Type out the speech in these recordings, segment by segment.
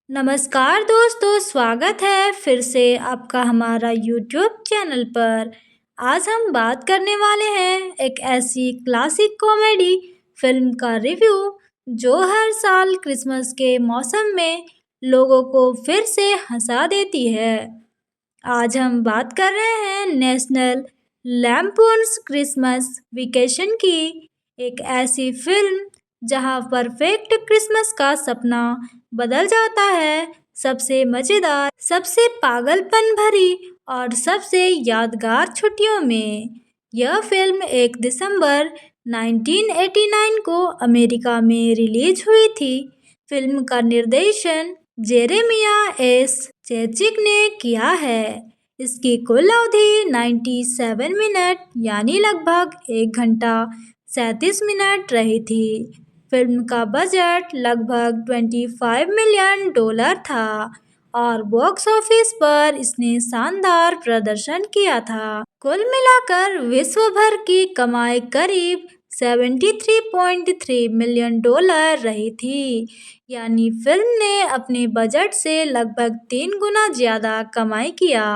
नमस्कार दोस्तों, स्वागत है फिर से आपका हमारा यूट्यूब चैनल पर। आज हम बात करने वाले हैं एक ऐसी क्लासिक कॉमेडी फिल्म का रिव्यू जो हर साल क्रिसमस के मौसम में लोगों को फिर से हंसा देती है। आज हम बात कर रहे हैं नेशनल लैम्पून्स क्रिसमस वेकेशन की, एक ऐसी फिल्म जहां परफेक्ट क्रिसमस का सपना बदल जाता है सबसे मजेदार, सबसे पागलपन भरी और सबसे यादगार छुट्टियों में। यह फिल्म 1 दिसंबर 1989 को अमेरिका में रिलीज हुई थी। फिल्म का निर्देशन जेरेमिया एस चेचिक ने किया है। इसकी कुल अवधि 97 मिनट यानी लगभग 1 घंटा 37 मिनट रही थी। फिल्म का बजट लगभग $25 मिलियन था और बॉक्स ऑफिस पर इसने शानदार प्रदर्शन किया था। कुल मिलाकर विश्व भर की कमाई करीब $73.3 मिलियन रही थी, यानी फिल्म ने अपने बजट से लगभग 3 गुना ज्यादा कमाई किया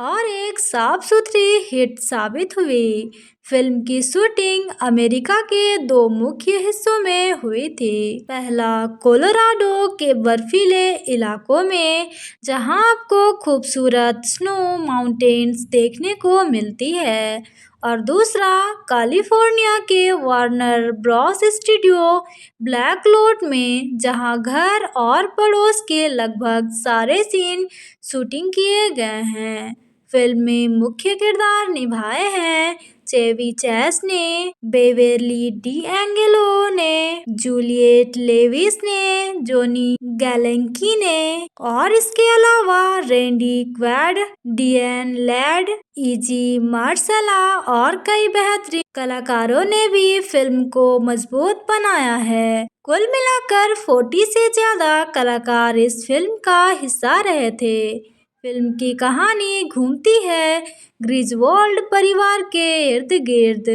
और एक साफ सुथरी हिट साबित हुई। फिल्म की शूटिंग अमेरिका के 2 मुख्य हिस्सों में हुई थी। पहला कोलोराडो के बर्फीले इलाकों में, जहां आपको खूबसूरत स्नो माउंटेन्स देखने को मिलती है, और दूसरा कैलिफोर्निया के वार्नर ब्रॉस स्टूडियो ब्लैक लोट में, जहां घर और पड़ोस के लगभग सारे सीन शूटिंग किए गए हैं। फिल्म में मुख्य किरदार निभाए हैं चेवी चैस ने, बेवेरली डी एंगेलो ने, जूलियट लेविस ने, जोनी गैलेंकी ने, और इसके अलावा Randy Quaid, Diane Ladd, Izzy Marsala और कई बेहतरीन कलाकारों ने भी फिल्म को मजबूत बनाया है। कुल मिलाकर 40 से ज्यादा कलाकार इस फिल्म का हिस्सा रहे थे। फिल्म की कहानी घूमती है ग्रिजवोल्ड परिवार के इर्द गिर्द,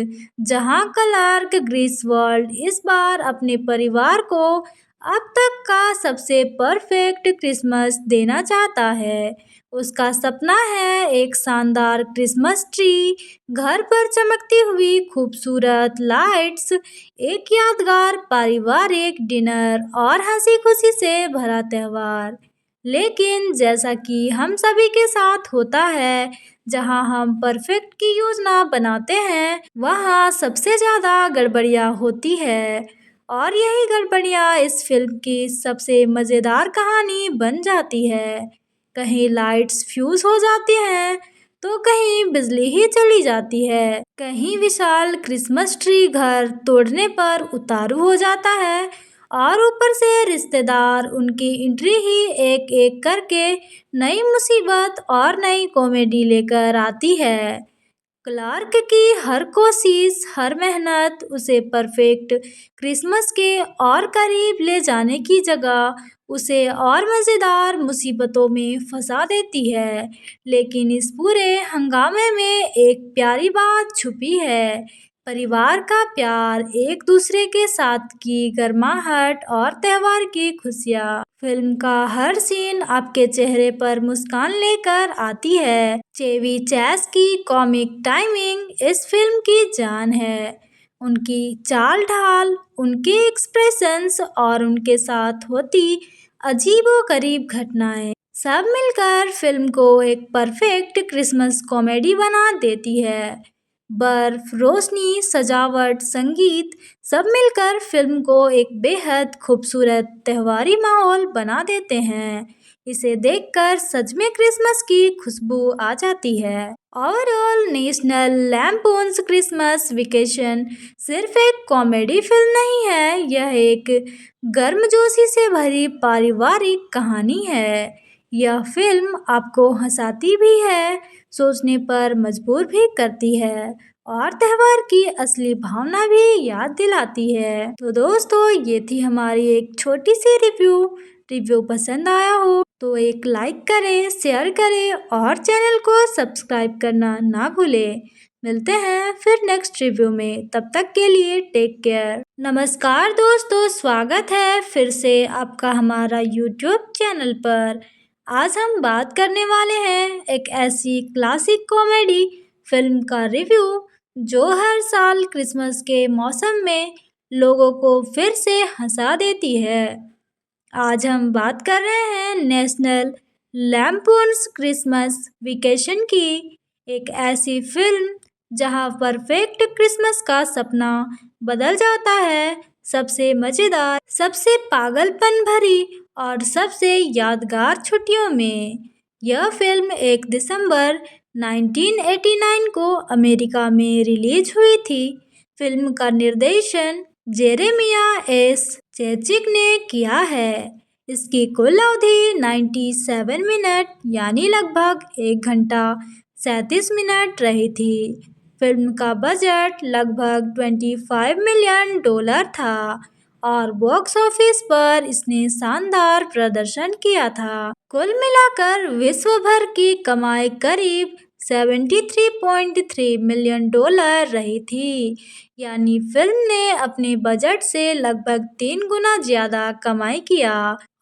जहां क्लार्क ग्रिजवोल्ड इस बार अपने परिवार को अब तक का सबसे परफेक्ट क्रिसमस देना चाहता है। उसका सपना है एक शानदार क्रिसमस ट्री, घर पर चमकती हुई खूबसूरत लाइट्स, एक यादगार पारिवारिक डिनर और हंसी खुशी से भरा त्योहार। लेकिन जैसा कि हम सभी के साथ होता है, जहां हम परफेक्ट की योजना बनाते हैं, वहां सबसे ज्यादा गड़बड़ियां होती है, और यही गड़बड़ियां इस फिल्म की सबसे मजेदार कहानी बन जाती है। कहीं लाइट्स फ्यूज हो जाती हैं, तो कहीं बिजली ही चली जाती है, कहीं विशाल क्रिसमस ट्री घर तोड़ने पर उतारू हो जाता है, और ऊपर से रिश्तेदार उनकी एंट्री ही एक एक करके नई मुसीबत और नई कॉमेडी लेकर आती है। क्लार्क की हर कोशिश, हर मेहनत उसे परफेक्ट क्रिसमस के और करीब ले जाने की जगह उसे और मज़ेदार मुसीबतों में फंसा देती है। लेकिन इस पूरे हंगामे में एक प्यारी बात छुपी है, परिवार का प्यार, एक दूसरे के साथ की गर्माहट और त्योहार की खुशियाँ। फिल्म का हर सीन आपके चेहरे पर मुस्कान लेकर आती है। चेवी चैस की कॉमिक टाइमिंग इस फिल्म की जान है। उनकी चाल ढाल, उनके एक्सप्रेशंस और उनके साथ होती अजीबोगरीब घटनाएं सब मिलकर फिल्म को एक परफेक्ट क्रिसमस कॉमेडी बना देती है। बर्फ, रोशनी, सजावट, संगीत सब मिलकर फिल्म को एक बेहद खूबसूरत त्योहारी माहौल बना देते हैं। इसे देखकर सच में क्रिसमस की खुशबू आ जाती है। ओवरऑल नेशनल लैम्पून्स क्रिसमस वेकेशन सिर्फ एक कॉमेडी फिल्म नहीं है, यह एक गर्मजोशी से भरी पारिवारिक कहानी है। यह फिल्म आपको हंसाती भी है, सोचने पर मजबूर भी करती है, और त्योहार की असली भावना भी याद दिलाती है। तो दोस्तों, ये थी हमारी एक छोटी सी रिव्यू पसंद आया हो तो एक लाइक करें, शेयर करें और चैनल को सब्सक्राइब करना ना भूलें। मिलते हैं फिर नेक्स्ट रिव्यू में, तब तक के लिए टेक केयर। नमस्कार दोस्तों, स्वागत है फिर से आपका हमारा यूट्यूब चैनल पर। आज हम बात करने वाले हैं एक ऐसी क्लासिक कॉमेडी फिल्म का रिव्यू जो हर साल क्रिसमस के मौसम में लोगों को फिर से हंसा देती है। आज हम बात कर रहे हैं नेशनल लैम्पून्स क्रिसमस वेकेशन की, एक ऐसी फिल्म जहां परफेक्ट क्रिसमस का सपना बदल जाता है सबसे मज़ेदार, सबसे पागलपन भरी और सबसे यादगार छुट्टियों में। यह फिल्म 1 दिसंबर 1989 को अमेरिका में रिलीज हुई थी। फिल्म का निर्देशन जेरेमिया एस चेचिक ने किया है। इसकी कुल अवधि 97 मिनट यानी लगभग 1 घंटा 37 मिनट रही थी। फिल्म का बजट लगभग $25 मिलियन था और बॉक्स ऑफिस पर इसने शानदार प्रदर्शन किया था। कुल मिलाकर विश्व भर की कमाई करीब $73.3 मिलियन रही थी, यानी फिल्म ने अपने बजट से लगभग 3 गुना ज्यादा कमाई किया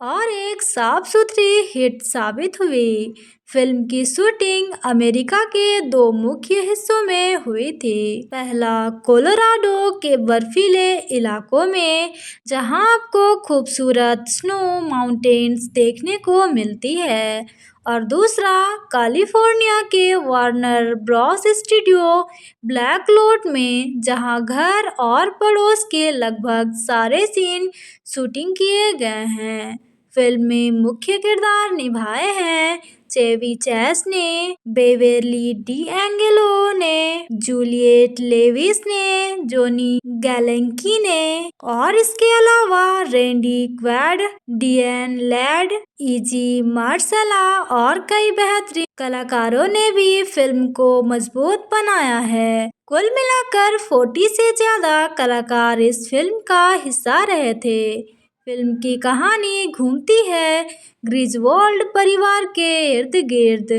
और एक साफ सुथरी हिट साबित हुई। फिल्म की शूटिंग अमेरिका के 2 मुख्य हिस्सों में हुई थी। पहला कोलोराडो के बर्फीले इलाकों में, जहां आपको खूबसूरत स्नो माउंटेन्स देखने को मिलती है, और दूसरा कैलिफोर्निया के वार्नर ब्रॉस स्टूडियो ब्लैकलोट में, जहां घर और पड़ोस के लगभग सारे सीन शूटिंग किए गए हैं। फिल्म में मुख्य किरदार निभाए हैं चेवी चैस ने, बेवेरली डीएंगेलो ने, जूलियट लेविस ने, जोनी गैलेंकी ने, और इसके अलावा Randy Quaid, Diane Ladd, Izzy Marsala और कई बेहतरीन कलाकारों ने भी फिल्म को मजबूत बनाया है। कुल मिलाकर 40 से ज्यादा कलाकार इस फिल्म का हिस्सा रहे थे। फिल्म की कहानी घूमती है ग्रिजवोल्ड परिवार के इर्द गिर्द,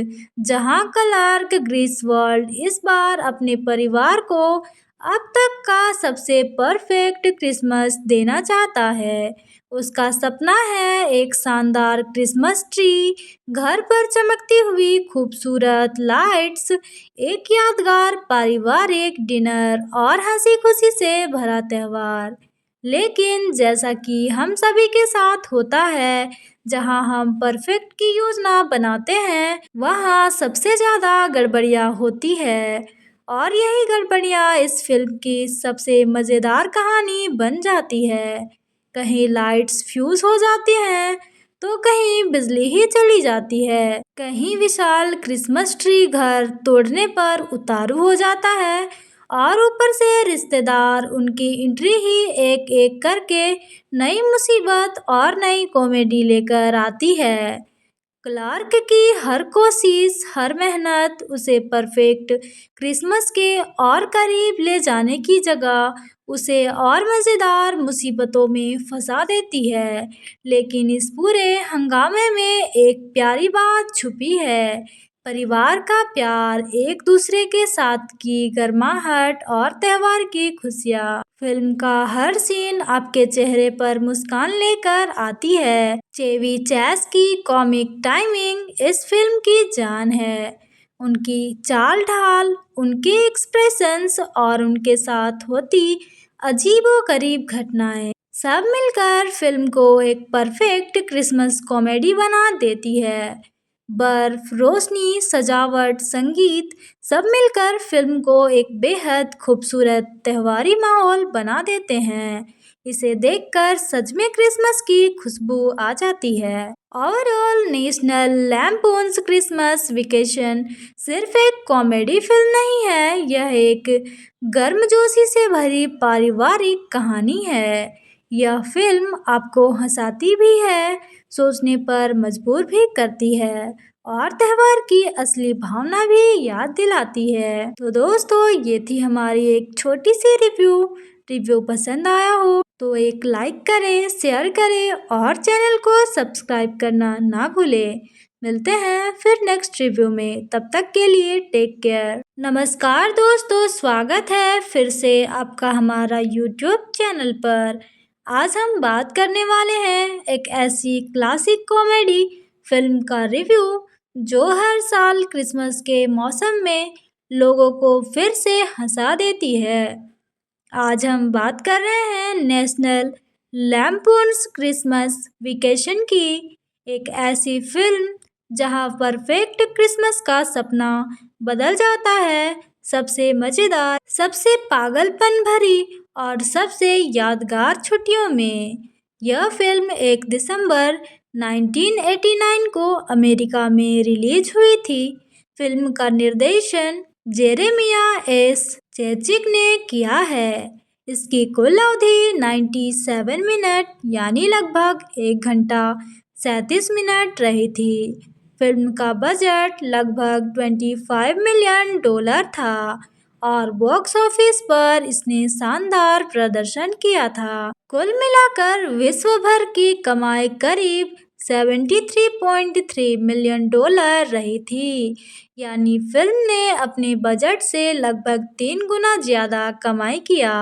जहां क्लार्क ग्रिजवोल्ड इस बार अपने परिवार को अब तक का सबसे परफेक्ट क्रिसमस देना चाहता है। उसका सपना है एक शानदार क्रिसमस ट्री, घर पर चमकती हुई खूबसूरत लाइट्स, एक यादगार पारिवारिक डिनर और हंसी खुशी से भरा त्योहार। लेकिन जैसा कि हम सभी के साथ होता है, जहां हम परफेक्ट की योजना बनाते हैं, वहां सबसे ज़्यादा गड़बड़ियां होती है, और यही गड़बड़ियां इस फिल्म की सबसे मज़ेदार कहानी बन जाती है। कहीं लाइट्स फ्यूज हो जाती हैं, तो कहीं बिजली ही चली जाती है, कहीं विशाल क्रिसमस ट्री घर तोड़ने पर उतारू हो जाता है, और ऊपर से रिश्तेदार उनकी एंट्री ही एक एक करके नई मुसीबत और नई कॉमेडी लेकर आती है। क्लार्क की हर कोशिश, हर मेहनत उसे परफेक्ट क्रिसमस के और करीब ले जाने की जगह उसे और मज़ेदार मुसीबतों में फंसा देती है। लेकिन इस पूरे हंगामे में एक प्यारी बात छुपी है, परिवार का प्यार, एक दूसरे के साथ की गर्माहट और त्योहार की खुशियाँ। फिल्म का हर सीन आपके चेहरे पर मुस्कान लेकर आती है। चेवी चैस की कॉमिक टाइमिंग इस फिल्म की जान है। उनकी चाल ढाल, उनके एक्सप्रेशंस और उनके साथ होती अजीबोगरीब घटनाएं सब मिलकर फिल्म को एक परफेक्ट क्रिसमस कॉमेडी बना देती है। बर्फ, रोशनी, सजावट, संगीत सब मिलकर फिल्म को एक बेहद खूबसूरत त्योहारी माहौल बना देते हैं। इसे देखकर सच में क्रिसमस की खुशबू आ जाती है। ओवरऑल नेशनल लैम्पून्स क्रिसमस वेकेशन सिर्फ एक कॉमेडी फिल्म नहीं है, यह एक गर्मजोशी से भरी पारिवारिक कहानी है। यह फिल्म आपको हंसाती भी है, सोचने पर मजबूर भी करती है, और त्योहार की असली भावना भी याद दिलाती है। तो दोस्तों, ये थी हमारी एक छोटी सी रिव्यू। पसंद आया हो तो एक लाइक करें, शेयर करें और चैनल को सब्सक्राइब करना ना भूलें। मिलते हैं फिर नेक्स्ट रिव्यू में, तब तक के लिए टेक केयर। नमस्कार दोस्तों, स्वागत है फिर से आपका हमारा यूट्यूब चैनल पर। आज हम बात करने वाले हैं एक ऐसी क्लासिक कॉमेडी फिल्म का रिव्यू जो हर साल क्रिसमस के मौसम में लोगों को फिर से हंसा देती है। आज हम बात कर रहे हैं नेशनल लैम्पून्स क्रिसमस वेकेशन की, एक ऐसी फिल्म जहां परफेक्ट क्रिसमस का सपना बदल जाता है सबसे मज़ेदार, सबसे पागलपन भरी और सबसे यादगार छुट्टियों में। यह फिल्म 1 दिसंबर 1989 को अमेरिका में रिलीज हुई थी। फिल्म का निर्देशन जेरेमिया एस चेचिक ने किया है। इसकी कुल अवधि 97 मिनट यानी लगभग 1 घंटा 37 मिनट रही थी। फिल्म का बजट लगभग $25 मिलियन था और बॉक्स ऑफिस पर इसने शानदार प्रदर्शन किया था। कुल मिलाकर विश्व भर की कमाई करीब $73.3 मिलियन रही थी, यानी फिल्म ने अपने बजट से लगभग 3 गुना ज्यादा कमाई किया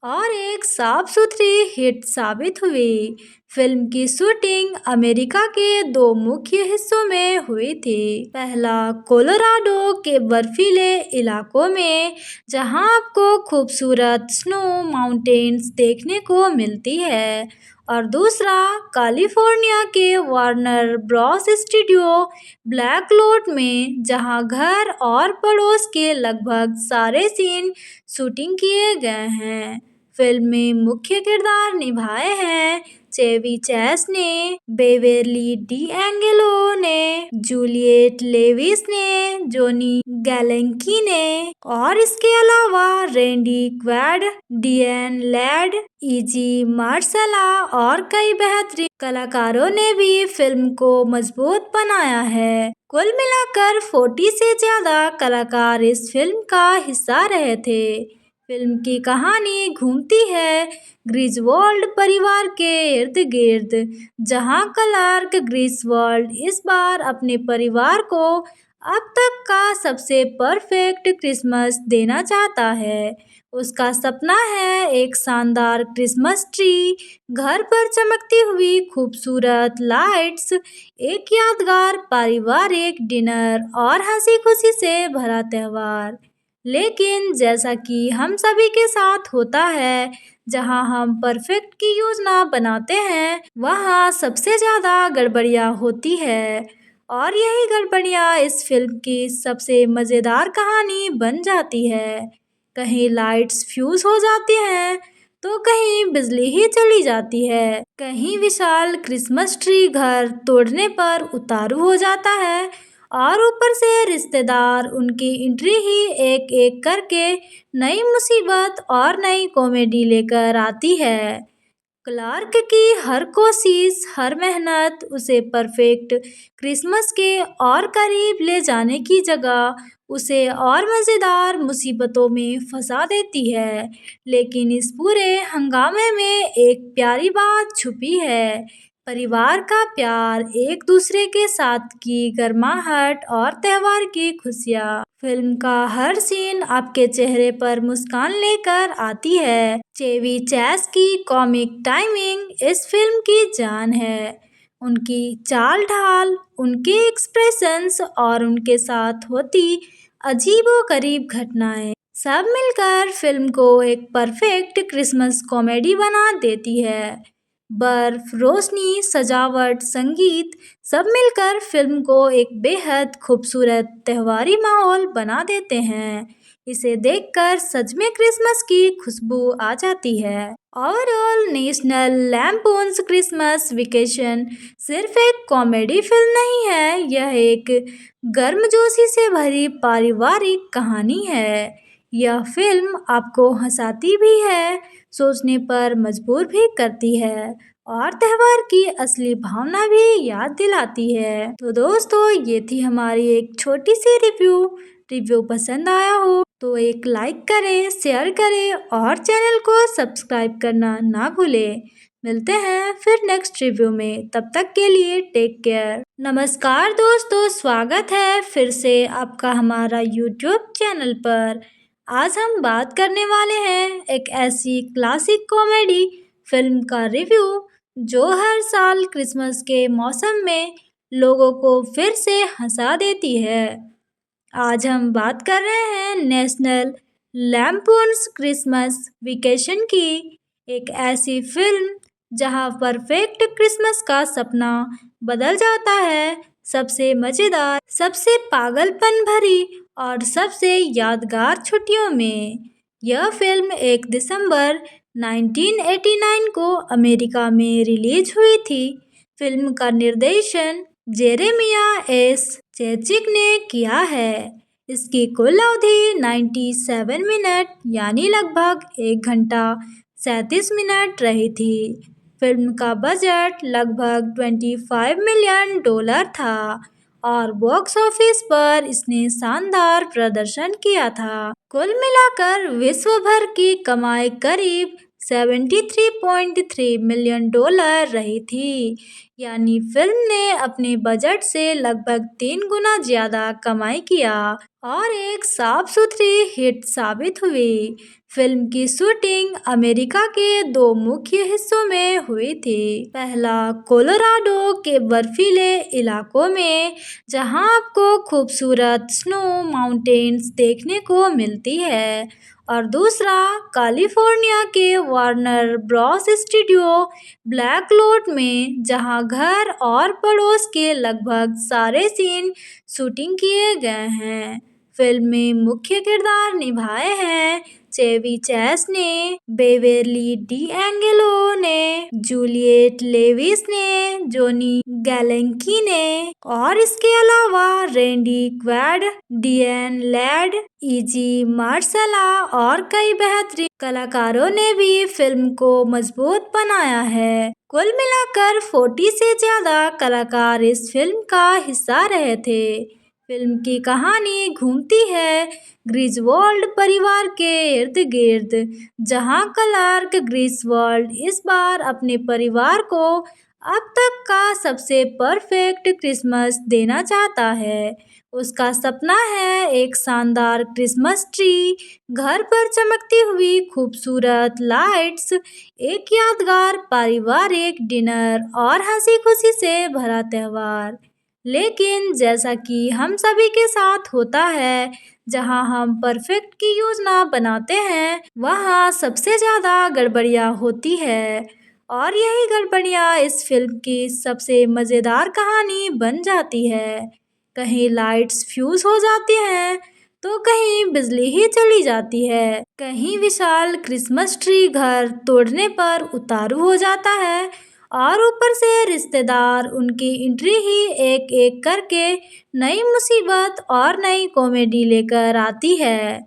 और एक साफ सुथरी हिट साबित हुई। फिल्म की शूटिंग अमेरिका के 2 मुख्य हिस्सों में हुई थी। पहला कोलोराडो के बर्फीले इलाकों में, जहां आपको खूबसूरत स्नो माउंटेन्स देखने को मिलती है, और दूसरा कैलिफोर्निया के वार्नर ब्रॉस स्टूडियो ब्लैकलोट में, जहां घर और पड़ोस के लगभग सारे सीन शूटिंग किए गए हैं। फिल्म में मुख्य किरदार निभाए हैं चेवी चैस ने, बेवेरली डीएंगेलो ने, जूलियट लेविस ने, जोनी गैलेंकी ने, और इसके अलावा रैंडी क्वाड, डिएन लैड, इजी मार्शला और कई बेहतरीन कलाकारों ने भी फिल्म को मजबूत बनाया है। कुल मिलाकर 40 से ज्यादा कलाकार इस फिल्म का हिस्सा रहे थे। फिल्म की कहानी घूमती है ग्रिजवोल्ड परिवार के इर्द गिर्द, जहां क्लार्क ग्रिजवोल्ड इस बार अपने परिवार को अब तक का सबसे परफेक्ट क्रिसमस देना चाहता है। उसका सपना है एक शानदार क्रिसमस ट्री, घर पर चमकती हुई खूबसूरत लाइट्स, एक यादगार पारिवारिक डिनर और हंसी खुशी से भरा त्योहार। लेकिन जैसा कि हम सभी के साथ होता है, जहां हम परफेक्ट की योजना बनाते हैं, वहां सबसे ज़्यादा गड़बड़ियां होती है, और यही गड़बड़ियां इस फिल्म की सबसे मज़ेदार कहानी बन जाती है। कहीं लाइट्स फ्यूज हो जाती हैं, तो कहीं बिजली ही चली जाती है, कहीं विशाल क्रिसमस ट्री घर तोड़ने पर उतारू हो जाता है, और ऊपर से रिश्तेदार उनकी एंट्री ही एक एक करके नई मुसीबत और नई कॉमेडी लेकर आती है। क्लार्क की हर कोशिश, हर मेहनत उसे परफेक्ट क्रिसमस के और करीब ले जाने की जगह उसे और मज़ेदार मुसीबतों में फंसा देती है। लेकिन इस पूरे हंगामे में एक प्यारी बात छुपी है, परिवार का प्यार, एक दूसरे के साथ की गर्माहट और त्योहार की खुशियाँ। फिल्म का हर सीन आपके चेहरे पर मुस्कान लेकर आती है। चेवी चैस की कॉमिक टाइमिंग इस फिल्म की जान है। उनकी चाल ढाल, उनके एक्सप्रेशंस और उनके साथ होती अजीबोगरीब घटनाएं सब मिलकर फिल्म को एक परफेक्ट क्रिसमस कॉमेडी बना देती है। बर्फ, रोशनी, सजावट, संगीत सब मिलकर फिल्म को एक बेहद खूबसूरत त्योहारी माहौल बना देते हैं। इसे देखकर सच में क्रिसमस की खुशबू आ जाती है। ओवरऑल नेशनल लैम्पून्स क्रिसमस वेकेशन सिर्फ एक कॉमेडी फिल्म नहीं है, यह एक गर्मजोशी से भरी पारिवारिक कहानी है। यह फिल्म आपको हंसाती भी है, सोचने पर मजबूर भी करती है और त्योहार की असली भावना भी याद दिलाती है। तो दोस्तों, ये थी हमारी एक छोटी सी रिव्यू। पसंद आया हो तो एक लाइक करें, शेयर करें और चैनल को सब्सक्राइब करना ना भूलें। मिलते हैं फिर नेक्स्ट रिव्यू में, तब तक के लिए टेक केयर। नमस्कार दोस्तों, स्वागत है फिर से आपका हमारा यूट्यूब चैनल पर। आज हम बात करने वाले हैं एक ऐसी क्लासिक कॉमेडी फिल्म का रिव्यू जो हर साल क्रिसमस के मौसम में लोगों को फिर से हंसा देती है। आज हम बात कर रहे हैं नेशनल लैम्पून्स क्रिसमस वेकेशन की, एक ऐसी फिल्म जहां परफेक्ट क्रिसमस का सपना बदल जाता है सबसे मज़ेदार, सबसे पागलपन भरी और सबसे यादगार छुट्टियों में। यह फिल्म 1 दिसंबर 1989 को अमेरिका में रिलीज हुई थी। फिल्म का निर्देशन जेरेमिया एस चेचिक ने किया है। इसकी कुल अवधि 97 मिनट यानी लगभग 1 घंटा 37 मिनट रही थी। फिल्म का बजट लगभग $25 मिलियन था और बॉक्स ऑफिस पर इसने शानदार प्रदर्शन किया था। कुल मिलाकर विश्व भर की कमाई करीब $73.3 मिलियन रही थी, यानी फिल्म ने अपने बजट से लगभग 3 गुना ज्यादा कमाई किया और एक साफ सुथरी हिट साबित हुई। फिल्म की शूटिंग अमेरिका के 2 मुख्य हिस्सों में हुई थी। पहला कोलोराडो के बर्फीले इलाकों में, जहां आपको खूबसूरत स्नो माउंटेन्स देखने को मिलती है, और दूसरा कैलिफोर्निया के वार्नर ब्रॉस स्टूडियो ब्लैकलोट में, जहां घर और पड़ोस के लगभग सारे सीन शूटिंग किए गए हैं। फिल्म में मुख्य किरदार निभाए हैं चेवी चैस ने, बेवेरली डीएंगेलो ने, जूलियट लेविस ने, जोनी गैलेंकी ने, और इसके अलावा रैंडी क्वाड, डिएन लैड, इजी मार्शला और कई बेहतरीन कलाकारों ने भी फिल्म को मजबूत बनाया है। कुल मिलाकर 40 से ज्यादा कलाकार इस फिल्म का हिस्सा रहे थे। फिल्म की कहानी घूमती है ग्रिजवोल्ड परिवार के इर्द गिर्द, जहां क्लार्क ग्रिजवोल्ड इस बार अपने परिवार को अब तक का सबसे परफेक्ट क्रिसमस देना चाहता है। उसका सपना है एक शानदार क्रिसमस ट्री, घर पर चमकती हुई खूबसूरत लाइट्स, एक यादगार पारिवारिक डिनर और हंसी खुशी से भरा त्योहार। लेकिन जैसा कि हम सभी के साथ होता है, जहां हम परफेक्ट की योजना बनाते हैं, वहां सबसे ज़्यादा गड़बड़ियां होती है, और यही गड़बड़ियां इस फिल्म की सबसे मज़ेदार कहानी बन जाती है। कहीं लाइट्स फ्यूज हो जाती हैं, तो कहीं बिजली ही चली जाती है, कहीं विशाल क्रिसमस ट्री घर तोड़ने पर उतारू हो जाता है, और ऊपर से रिश्तेदार उनकी एंट्री ही एक एक करके नई मुसीबत और नई कॉमेडी लेकर आती है।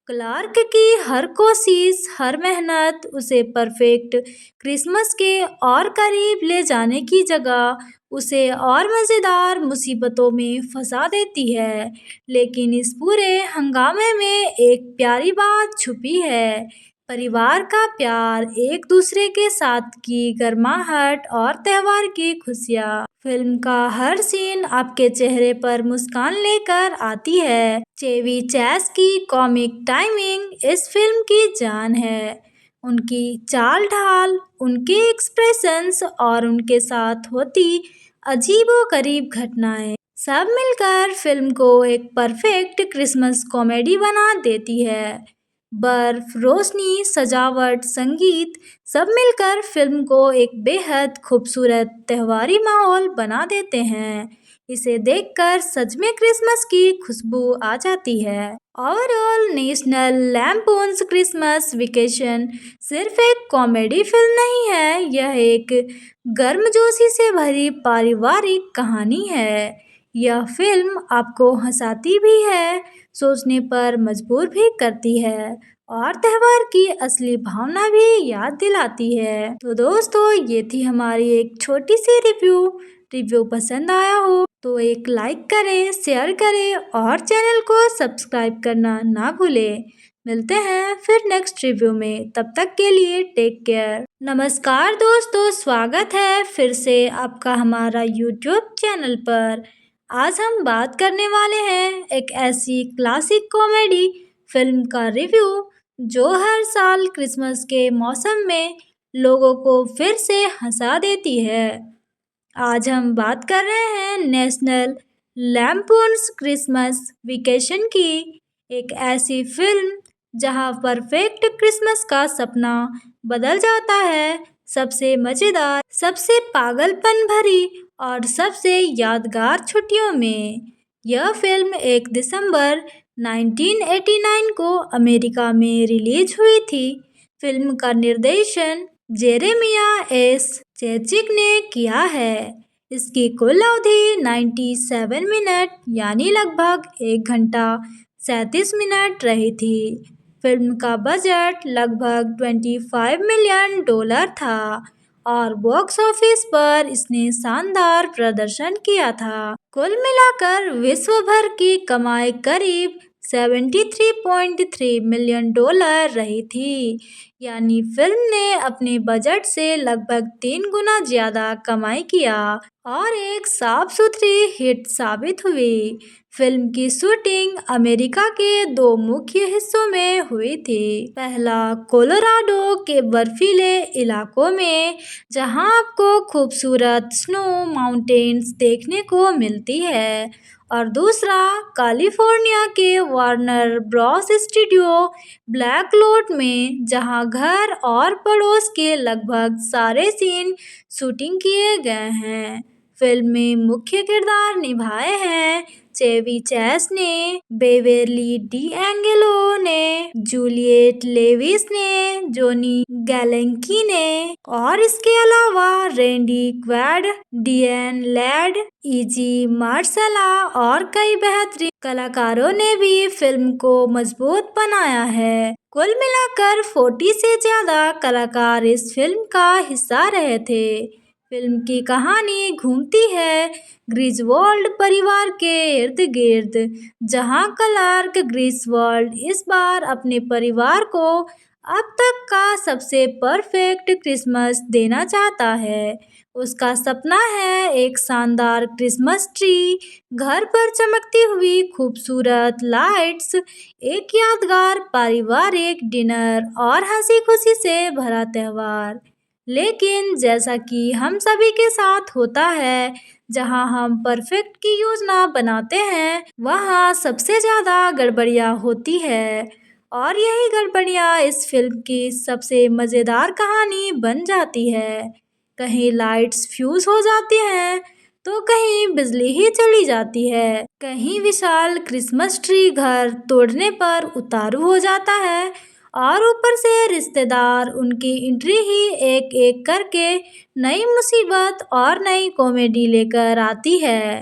क्लार्क की हर कोशिश, हर मेहनत उसे परफेक्ट क्रिसमस के और करीब ले जाने की जगह उसे और मज़ेदार मुसीबतों में फंसा देती है। लेकिन इस पूरे हंगामे में एक प्यारी बात छुपी है, परिवार का प्यार, एक दूसरे के साथ की गर्माहट और त्योहार की खुशियाँ। फिल्म का हर सीन आपके चेहरे पर मुस्कान लेकर आती है। चेवी चैस की कॉमिक टाइमिंग इस फिल्म की जान है। उनकी चाल ढाल, उनके एक्सप्रेशंस और उनके साथ होती अजीबोगरीब घटनाएं सब मिलकर फिल्म को एक परफेक्ट क्रिसमस कॉमेडी बना देती है। बर्फ, रोशनी, सजावट, संगीत सब मिलकर फिल्म को एक बेहद खूबसूरत त्योहारी माहौल बना देते हैं। इसे देखकर सच में क्रिसमस की खुशबू आ जाती है। ओवरऑल नेशनल लैम्पून्स क्रिसमस वेकेशन सिर्फ एक कॉमेडी फिल्म नहीं है, यह एक गर्मजोशी से भरी पारिवारिक कहानी है। यह फिल्म आपको हंसाती भी है, सोचने पर मजबूर भी करती है और त्योहार की असली भावना भी याद दिलाती है। तो दोस्तों, ये थी हमारी एक छोटी सी रिव्यू पसंद आया हो तो एक लाइक करें, शेयर करें और चैनल को सब्सक्राइब करना ना भूलें। मिलते हैं फिर नेक्स्ट रिव्यू में, तब तक के लिए टेक केयर। नमस्कार दोस्तों, स्वागत है फिर से आपका हमारा यूट्यूब चैनल पर। आज हम बात करने वाले हैं एक ऐसी क्लासिक कॉमेडी फिल्म का रिव्यू जो हर साल क्रिसमस के मौसम में लोगों को फिर से हंसा देती है। आज हम बात कर रहे हैं नेशनल लैम्पून्स क्रिसमस वेकेशन की, एक ऐसी फिल्म जहां परफेक्ट क्रिसमस का सपना बदल जाता है सबसे मज़ेदार, सबसे पागलपन भरी और सबसे यादगार छुट्टियों में। यह फिल्म 1 दिसंबर 1989 को अमेरिका में रिलीज हुई थी। फिल्म का निर्देशन जेरेमिया एस चेचिक ने किया है। इसकी कुल अवधि 97 मिनट यानी लगभग 1 घंटा 37 मिनट रही थी। फिल्म का बजट लगभग $25 मिलियन था और बॉक्स ऑफिस पर इसने शानदार प्रदर्शन किया था। कुल मिलाकर विश्व भर की कमाई करीब $73.3 मिलियन रही थी, यानी फिल्म ने अपने बजट से लगभग 3 गुना ज्यादा कमाई किया और एक साफ सुथरी हिट साबित हुई। फिल्म की शूटिंग अमेरिका के 2 मुख्य हिस्सों में हुई थी। पहला कोलोराडो के बर्फीले इलाकों में, जहां आपको खूबसूरत स्नो माउंटेन्स देखने को मिलती है, और दूसरा कैलिफोर्निया के वार्नर ब्रॉस स्टूडियो ब्लैक लोट में, जहां घर और पड़ोस के लगभग सारे सीन शूटिंग किए गए हैं। फिल्म में मुख्य किरदार निभाए हैं चेवी चैस ने, बेवेरली डीएंगेलो ने, जूलियट लेविस ने, जोनी गैलेंकी ने, और इसके अलावा रैंडी क्वाड, डियन लैड, इजी मार्शला और कई बेहतरीन कलाकारों ने भी फिल्म को मजबूत बनाया है। कुल मिलाकर 40 से ज्यादा कलाकार इस फिल्म का हिस्सा रहे थे। फिल्म की कहानी घूमती है ग्रिजवोल्ड परिवार के इर्द गिर्द, जहां क्लार्क ग्रिजवोल्ड इस बार अपने परिवार को अब तक का सबसे परफेक्ट क्रिसमस देना चाहता है। उसका सपना है एक शानदार क्रिसमस ट्री, घर पर चमकती हुई खूबसूरत लाइट्स, एक यादगार पारिवारिक डिनर और हंसी खुशी से भरा त्योहार। लेकिन जैसा कि हम सभी के साथ होता है, जहां हम परफेक्ट की योजना बनाते हैं, वहां सबसे ज़्यादा गड़बड़ियां होती है, और यही गड़बड़ियां इस फिल्म की सबसे मज़ेदार कहानी बन जाती है। कहीं लाइट्स फ्यूज हो जाती हैं, तो कहीं बिजली ही चली जाती है, कहीं विशाल क्रिसमस ट्री घर तोड़ने पर उतारू हो जाता है, और ऊपर से रिश्तेदार उनकी एंट्री ही एक एक करके नई मुसीबत और नई कॉमेडी लेकर आती है।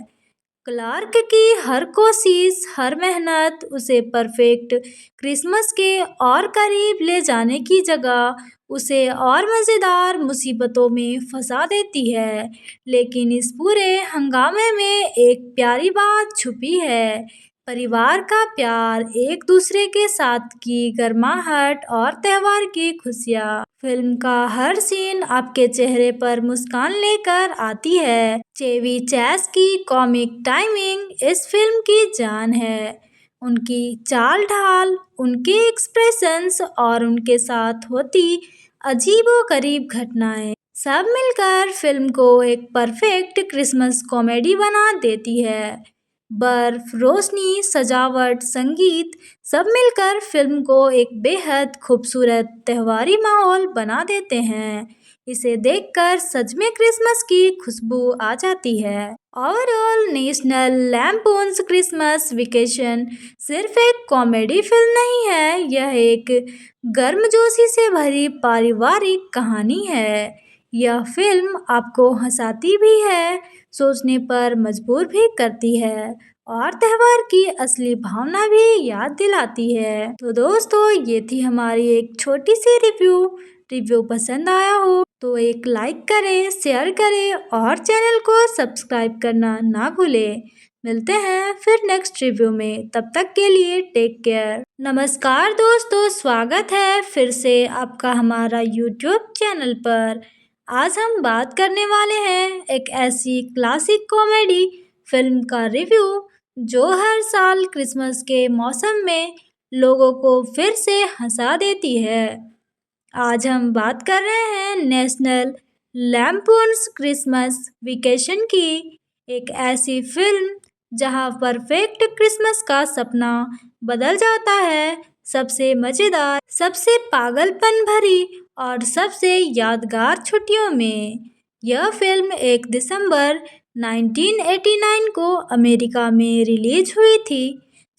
क्लार्क की हर कोशिश, हर मेहनत उसे परफेक्ट क्रिसमस के और करीब ले जाने की जगह उसे और मज़ेदार मुसीबतों में फंसा देती है। लेकिन इस पूरे हंगामे में एक प्यारी बात छुपी है, परिवार का प्यार, एक दूसरे के साथ की गर्माहट और त्योहार की खुशियाँ। फिल्म का हर सीन आपके चेहरे पर मुस्कान लेकर आती है। चेवी चैस की कॉमिक टाइमिंग इस फिल्म की जान है। उनकी चाल ढाल, उनके एक्सप्रेशंस और उनके साथ होती अजीबोगरीब घटनाएं सब मिलकर फिल्म को एक परफेक्ट क्रिसमस कॉमेडी बना देती है। बर्फ, रोशनी, सजावट, संगीत सब मिलकर फिल्म को एक बेहद खूबसूरत त्योहारी माहौल बना देते हैं। इसे देखकर सच में क्रिसमस की खुशबू आ जाती है। ओवरऑल नेशनल लैम्पून्स क्रिसमस वेकेशन सिर्फ एक कॉमेडी फिल्म नहीं है, यह एक गर्मजोशी से भरी पारिवारिक कहानी है। यह फिल्म आपको हंसाती भी है, सोचने पर मजबूर भी करती है और त्योहार की असली भावना भी याद दिलाती है। तो दोस्तों, ये थी हमारी एक छोटी सी रिव्यू। रिव्यू पसंद आया हो तो एक लाइक करें, शेयर करें और चैनल को सब्सक्राइब करना ना भूलें। मिलते हैं फिर नेक्स्ट रिव्यू में, तब तक के लिए टेक केयर। नमस्कार दोस्तों, स्वागत है फिर से आपका हमारा यूट्यूब चैनल पर। आज हम बात करने वाले हैं एक ऐसी क्लासिक कॉमेडी फिल्म का रिव्यू जो हर साल क्रिसमस के मौसम में लोगों को फिर से हंसा देती है। आज हम बात कर रहे हैं नेशनल लैम्पून्स क्रिसमस वेकेशन की, एक ऐसी फिल्म जहां परफेक्ट क्रिसमस का सपना बदल जाता है सबसे मज़ेदार, सबसे पागलपन भरी और सबसे यादगार छुट्टियों में। यह फिल्म 1 दिसंबर 1989 को अमेरिका में रिलीज हुई थी।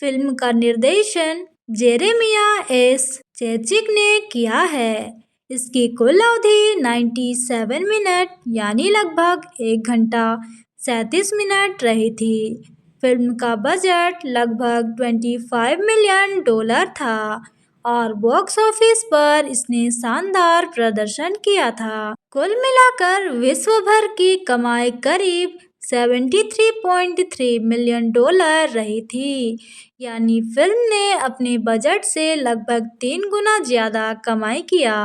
फिल्म का निर्देशन जेरेमिया एस चेचिक ने किया है। इसकी कुल अवधि 97 मिनट यानी लगभग 1 घंटा 37 मिनट रही थी। फिल्म का बजट लगभग $25 मिलियन था और बॉक्स ऑफिस पर इसने शानदार प्रदर्शन किया था। कुल मिलाकर विश्व भर की कमाई करीब $73.3 मिलियन रही थी, यानी फिल्म ने अपने बजट से लगभग 3 गुना ज्यादा कमाई किया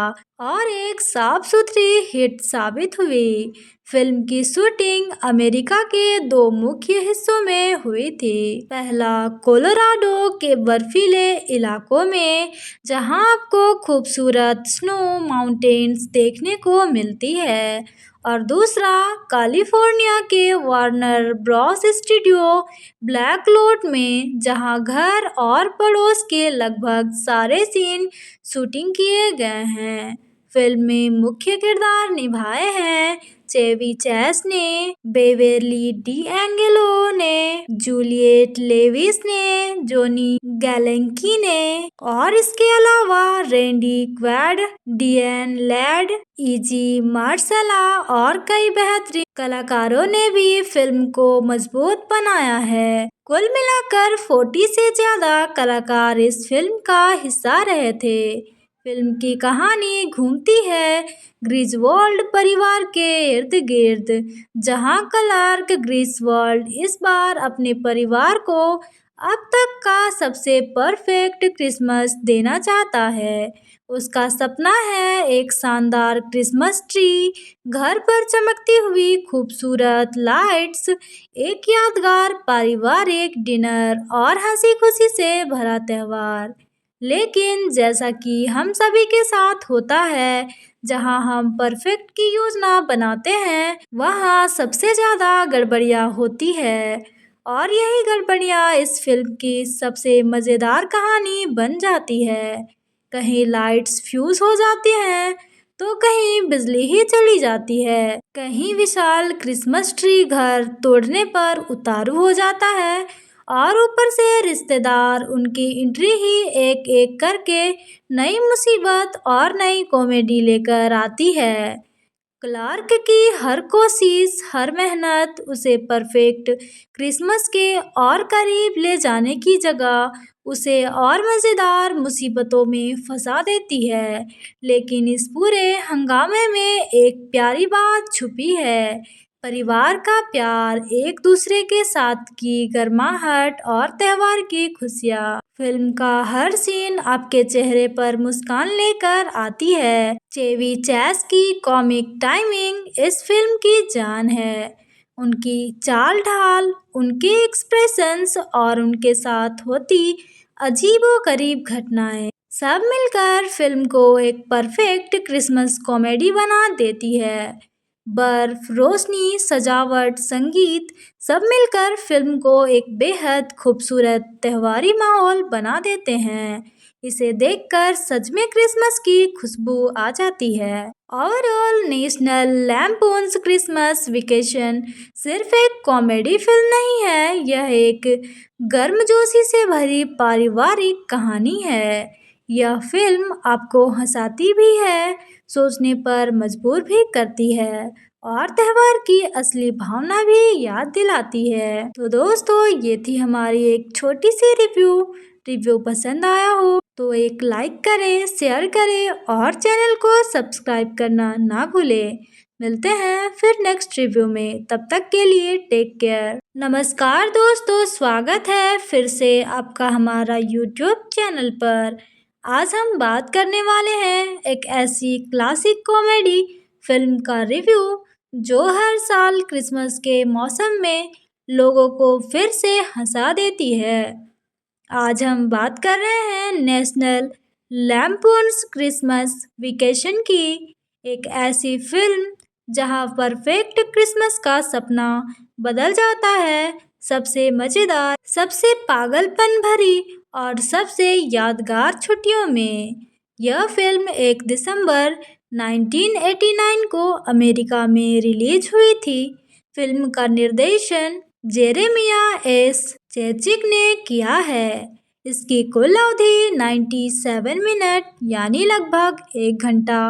और एक साफ सुथरी हिट साबित हुई। फिल्म की शूटिंग अमेरिका के 2 मुख्य हिस्सों में हुई थी। पहला कोलोराडो के बर्फीले इलाकों में, जहां आपको खूबसूरत स्नो माउंटेन्स देखने को मिलती है, और दूसरा कैलिफोर्निया के वार्नर ब्रॉस स्टूडियो ब्लैकलोट में, जहां घर और पड़ोस के लगभग सारे सीन शूटिंग किए गए हैं। फिल्म में मुख्य किरदार निभाए हैं चेवी चैस ने, बेवेरली डीएंगेलो ने, जूलियट लेविस ने, जोनी गैलेंकी ने, और इसके अलावा रैंडी क्वाड, डियन लैड, इजी मार्शला और कई बेहतरीन कलाकारों ने भी फिल्म को मजबूत बनाया है। कुल मिलाकर 40 से ज्यादा कलाकार इस फिल्म का हिस्सा रहे थे। फिल्म की कहानी घूमती है ग्रिजवोल्ड परिवार के इर्द गिर्द, जहां क्लार्क ग्रिजवोल्ड इस बार अपने परिवार को अब तक का सबसे परफेक्ट क्रिसमस देना चाहता है। उसका सपना है एक शानदार क्रिसमस ट्री, घर पर चमकती हुई खूबसूरत लाइट्स, एक यादगार पारिवारिक डिनर और हंसी खुशी से भरा त्योहार। लेकिन जैसा कि हम सभी के साथ होता है, जहां हम परफेक्ट की योजना बनाते हैं, वहां सबसे ज़्यादा गड़बड़ियां होती है, और यही गड़बड़ियां इस फिल्म की सबसे मज़ेदार कहानी बन जाती है। कहीं लाइट्स फ्यूज हो जाती हैं, तो कहीं बिजली ही चली जाती है, कहीं विशाल क्रिसमस ट्री घर तोड़ने पर उतारू हो जाता है, और ऊपर से रिश्तेदार उनकी एंट्री ही एक एक करके नई मुसीबत और नई कॉमेडी लेकर आती है। क्लार्क की हर कोशिश, हर मेहनत उसे परफेक्ट क्रिसमस के और करीब ले जाने की जगह उसे और मज़ेदार मुसीबतों में फंसा देती है। लेकिन इस पूरे हंगामे में एक प्यारी बात छुपी है, परिवार का प्यार, एक दूसरे के साथ की गर्माहट और त्योहार की खुशियाँ। फिल्म का हर सीन आपके चेहरे पर मुस्कान लेकर आती है। चेवी चैस की कॉमिक टाइमिंग इस फिल्म की जान है। उनकी चाल ढाल, उनके एक्सप्रेशंस और उनके साथ होती अजीबोगरीब घटनाएं सब मिलकर फिल्म को एक परफेक्ट क्रिसमस कॉमेडी बना देती है। बर्फ, रोशनी, सजावट, संगीत सब मिलकर फिल्म को एक बेहद खूबसूरत त्योहारी माहौल बना देते हैं। इसे देखकर सच में क्रिसमस की खुशबू आ जाती है। ओवरऑल नेशनल लैम्पून्स क्रिसमस वेकेशन सिर्फ एक कॉमेडी फिल्म नहीं है, यह एक गर्मजोशी से भरी पारिवारिक कहानी है। यह फिल्म आपको हंसाती भी है, सोचने पर मजबूर भी करती है और त्योहार की असली भावना भी याद दिलाती है। तो दोस्तों, ये थी हमारी एक छोटी सी रिव्यू पसंद आया हो तो एक लाइक करें, शेयर करें और चैनल को सब्सक्राइब करना ना भूलें। मिलते हैं फिर नेक्स्ट रिव्यू में, तब तक के लिए टेक केयर। नमस्कार दोस्तों, स्वागत है फिर से आपका हमारा यूट्यूब चैनल पर। आज हम बात करने वाले हैं एक ऐसी क्लासिक कॉमेडी फिल्म का रिव्यू जो हर साल क्रिसमस के मौसम में लोगों को फिर से हंसा देती है। आज हम बात कर रहे हैं नेशनल लैम्पून्स क्रिसमस वेकेशन की, एक ऐसी फिल्म जहां परफेक्ट क्रिसमस का सपना बदल जाता है सबसे मज़ेदार, सबसे पागलपन भरी और सबसे यादगार छुट्टियों में। यह फिल्म 1 दिसंबर 1989 को अमेरिका में रिलीज हुई थी। फिल्म का निर्देशन जेरेमिया एस चेचिक ने किया है। इसकी कुल अवधि 97 मिनट यानी लगभग 1 घंटा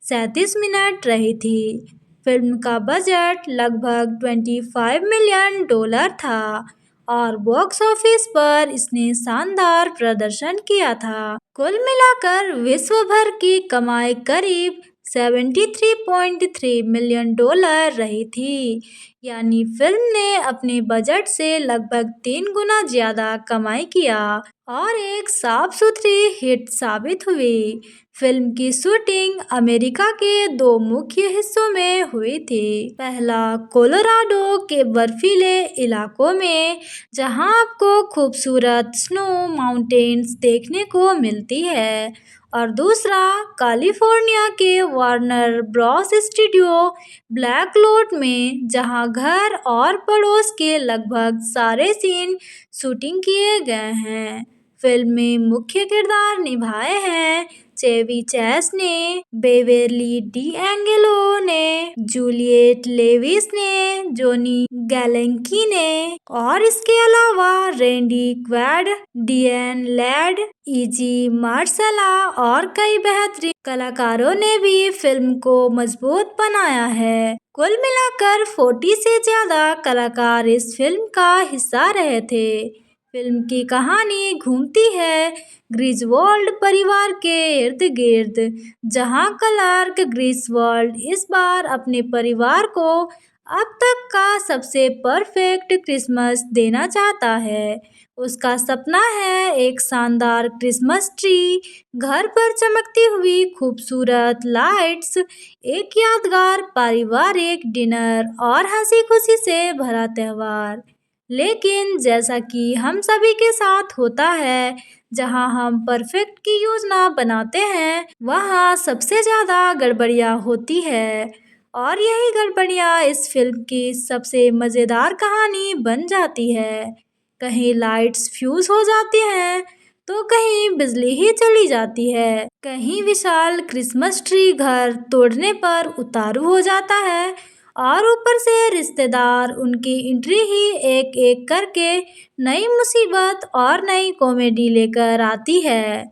37 मिनट रही थी। फिल्म का बजट लगभग $25 मिलियन था और बॉक्स ऑफिस पर इसने शानदार प्रदर्शन किया था। कुल मिलाकर विश्व भर की कमाई करीब $73.3 मिलियन रही थी, यानी फिल्म ने अपने बजट से लगभग 3 गुना ज्यादा कमाई किया और एक साफ सुथरी हिट साबित हुई। फिल्म की शूटिंग अमेरिका के 2 मुख्य हिस्सों में हुई थी। पहला कोलोराडो के बर्फीले इलाकों में, जहां आपको खूबसूरत स्नो माउंटेन्स देखने को मिलती है, और दूसरा कैलिफोर्निया के वार्नर ब्रॉस स्टूडियो ब्लैकलोट में, जहां घर और पड़ोस के लगभग सारे सीन शूटिंग किए गए हैं। फिल्म में मुख्य किरदार निभाए हैं चेवी चैस ने, बेवेरली डीएंगेलो ने, जूलियट लेविस ने, जोनी गैलेंकी ने, और इसके अलावा रैंडी क्वाड, डियन लैड, इजी मार्शला और कई बेहतरीन कलाकारों ने भी फिल्म को मजबूत बनाया है। कुल मिलाकर 40 से ज्यादा कलाकार इस फिल्म का हिस्सा रहे थे। फिल्म की कहानी घूमती है ग्रिजवोल्ड परिवार के इर्द गिर्द, जहां क्लार्क ग्रिजवोल्ड इस बार अपने परिवार को अब तक का सबसे परफेक्ट क्रिसमस देना चाहता है। उसका सपना है एक शानदार क्रिसमस ट्री, घर पर चमकती हुई खूबसूरत लाइट्स, एक यादगार पारिवारिक डिनर और हंसी खुशी से भरा त्योहार। लेकिन जैसा कि हम सभी के साथ होता है, जहां हम परफेक्ट की योजना बनाते हैं, वहां सबसे ज़्यादा गड़बड़ियां होती है, और यही गड़बड़ियां इस फिल्म की सबसे मज़ेदार कहानी बन जाती है। कहीं लाइट्स फ्यूज हो जाती हैं, तो कहीं बिजली ही चली जाती है, कहीं विशाल क्रिसमस ट्री घर तोड़ने पर उतारू हो जाता है, और ऊपर से रिश्तेदार उनकी एंट्री ही एक एक करके नई मुसीबत और नई कॉमेडी लेकर आती है।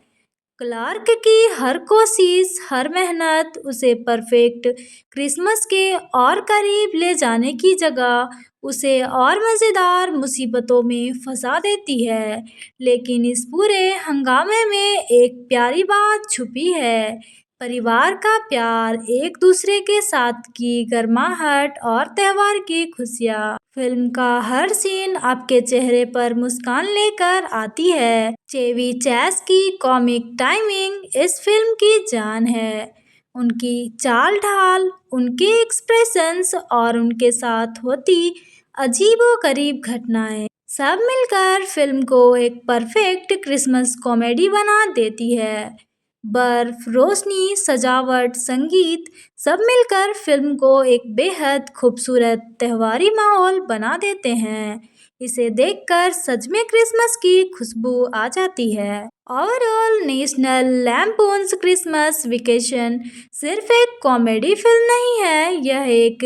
क्लार्क की हर कोशिश, हर मेहनत उसे परफेक्ट क्रिसमस के और करीब ले जाने की जगह उसे और मज़ेदार मुसीबतों में फंसा देती है। लेकिन इस पूरे हंगामे में एक प्यारी बात छुपी है, परिवार का प्यार, एक दूसरे के साथ की गर्माहट और त्योहार की खुशियाँ। फिल्म का हर सीन आपके चेहरे पर मुस्कान लेकर आती है। चेवी चैस की कॉमिक टाइमिंग इस फिल्म की जान है। उनकी चाल ढाल, उनके एक्सप्रेशंस और उनके साथ होती अजीबोगरीब घटनाएं सब मिलकर फिल्म को एक परफेक्ट क्रिसमस कॉमेडी बना देती है। बर्फ, रोशनी, सजावट, संगीत सब मिलकर फिल्म को एक बेहद खूबसूरत त्योहारी माहौल बना देते हैं। इसे देखकर सच में क्रिसमस की खुशबू आ जाती है। ओवरऑल नेशनल लैम्पून्स क्रिसमस वेकेशन सिर्फ एक कॉमेडी फिल्म नहीं है, यह एक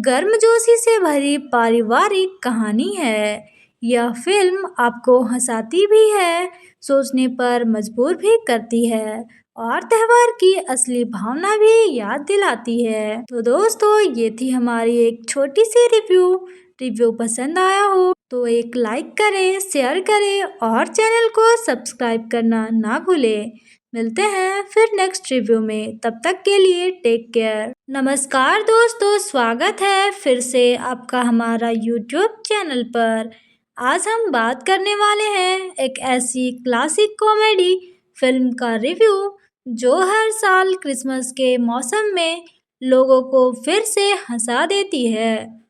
गर्मजोशी से भरी पारिवारिक कहानी है। यह फिल्म आपको हंसाती भी है, सोचने पर मजबूर भी करती है और त्योहार की असली भावना भी याद दिलाती है। तो दोस्तों, ये थी हमारी एक छोटी सी रिव्यू। रिव्यू पसंद आया हो तो एक लाइक करें, शेयर करें और चैनल को सब्सक्राइब करना ना भूलें। मिलते हैं फिर नेक्स्ट रिव्यू में, तब तक के लिए टेक केयर। नमस्कार दोस्तों, स्वागत है फिर से आपका हमारा यूट्यूब चैनल पर। आज हम बात करने वाले हैं एक ऐसी क्लासिक कॉमेडी फिल्म का रिव्यू जो हर साल क्रिसमस के मौसम में लोगों को फिर से हंसा देती है।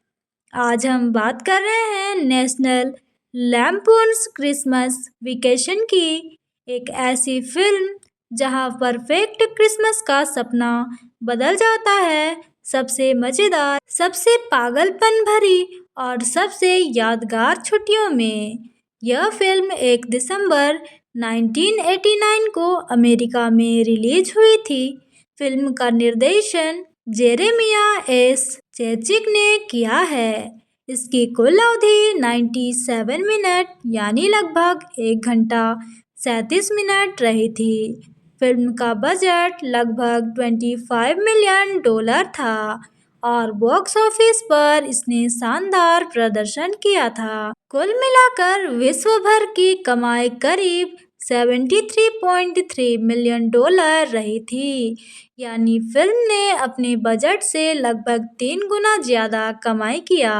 आज हम बात कर रहे हैं नेशनल लैम्पून्स क्रिसमस वेकेशन की, एक ऐसी फिल्म जहां परफेक्ट क्रिसमस का सपना बदल जाता है सबसे मज़ेदार, सबसे पागलपन भरी और सबसे यादगार छुट्टियों में। यह फिल्म 1 दिसंबर 1989 को अमेरिका में रिलीज हुई थी। फिल्म का निर्देशन जेरेमिया एस चेचिक ने किया है। इसकी कुल अवधि 97 मिनट यानी लगभग 1 घंटा 37 मिनट रही थी। फिल्म का बजट लगभग $25 मिलियन था और बॉक्स ऑफिस पर इसने शानदार प्रदर्शन किया था। कुल मिलाकर विश्व भर की कमाई करीब $73.3 मिलियन रही थी, यानी फिल्म ने अपने बजट से लगभग 3 गुना ज्यादा कमाई किया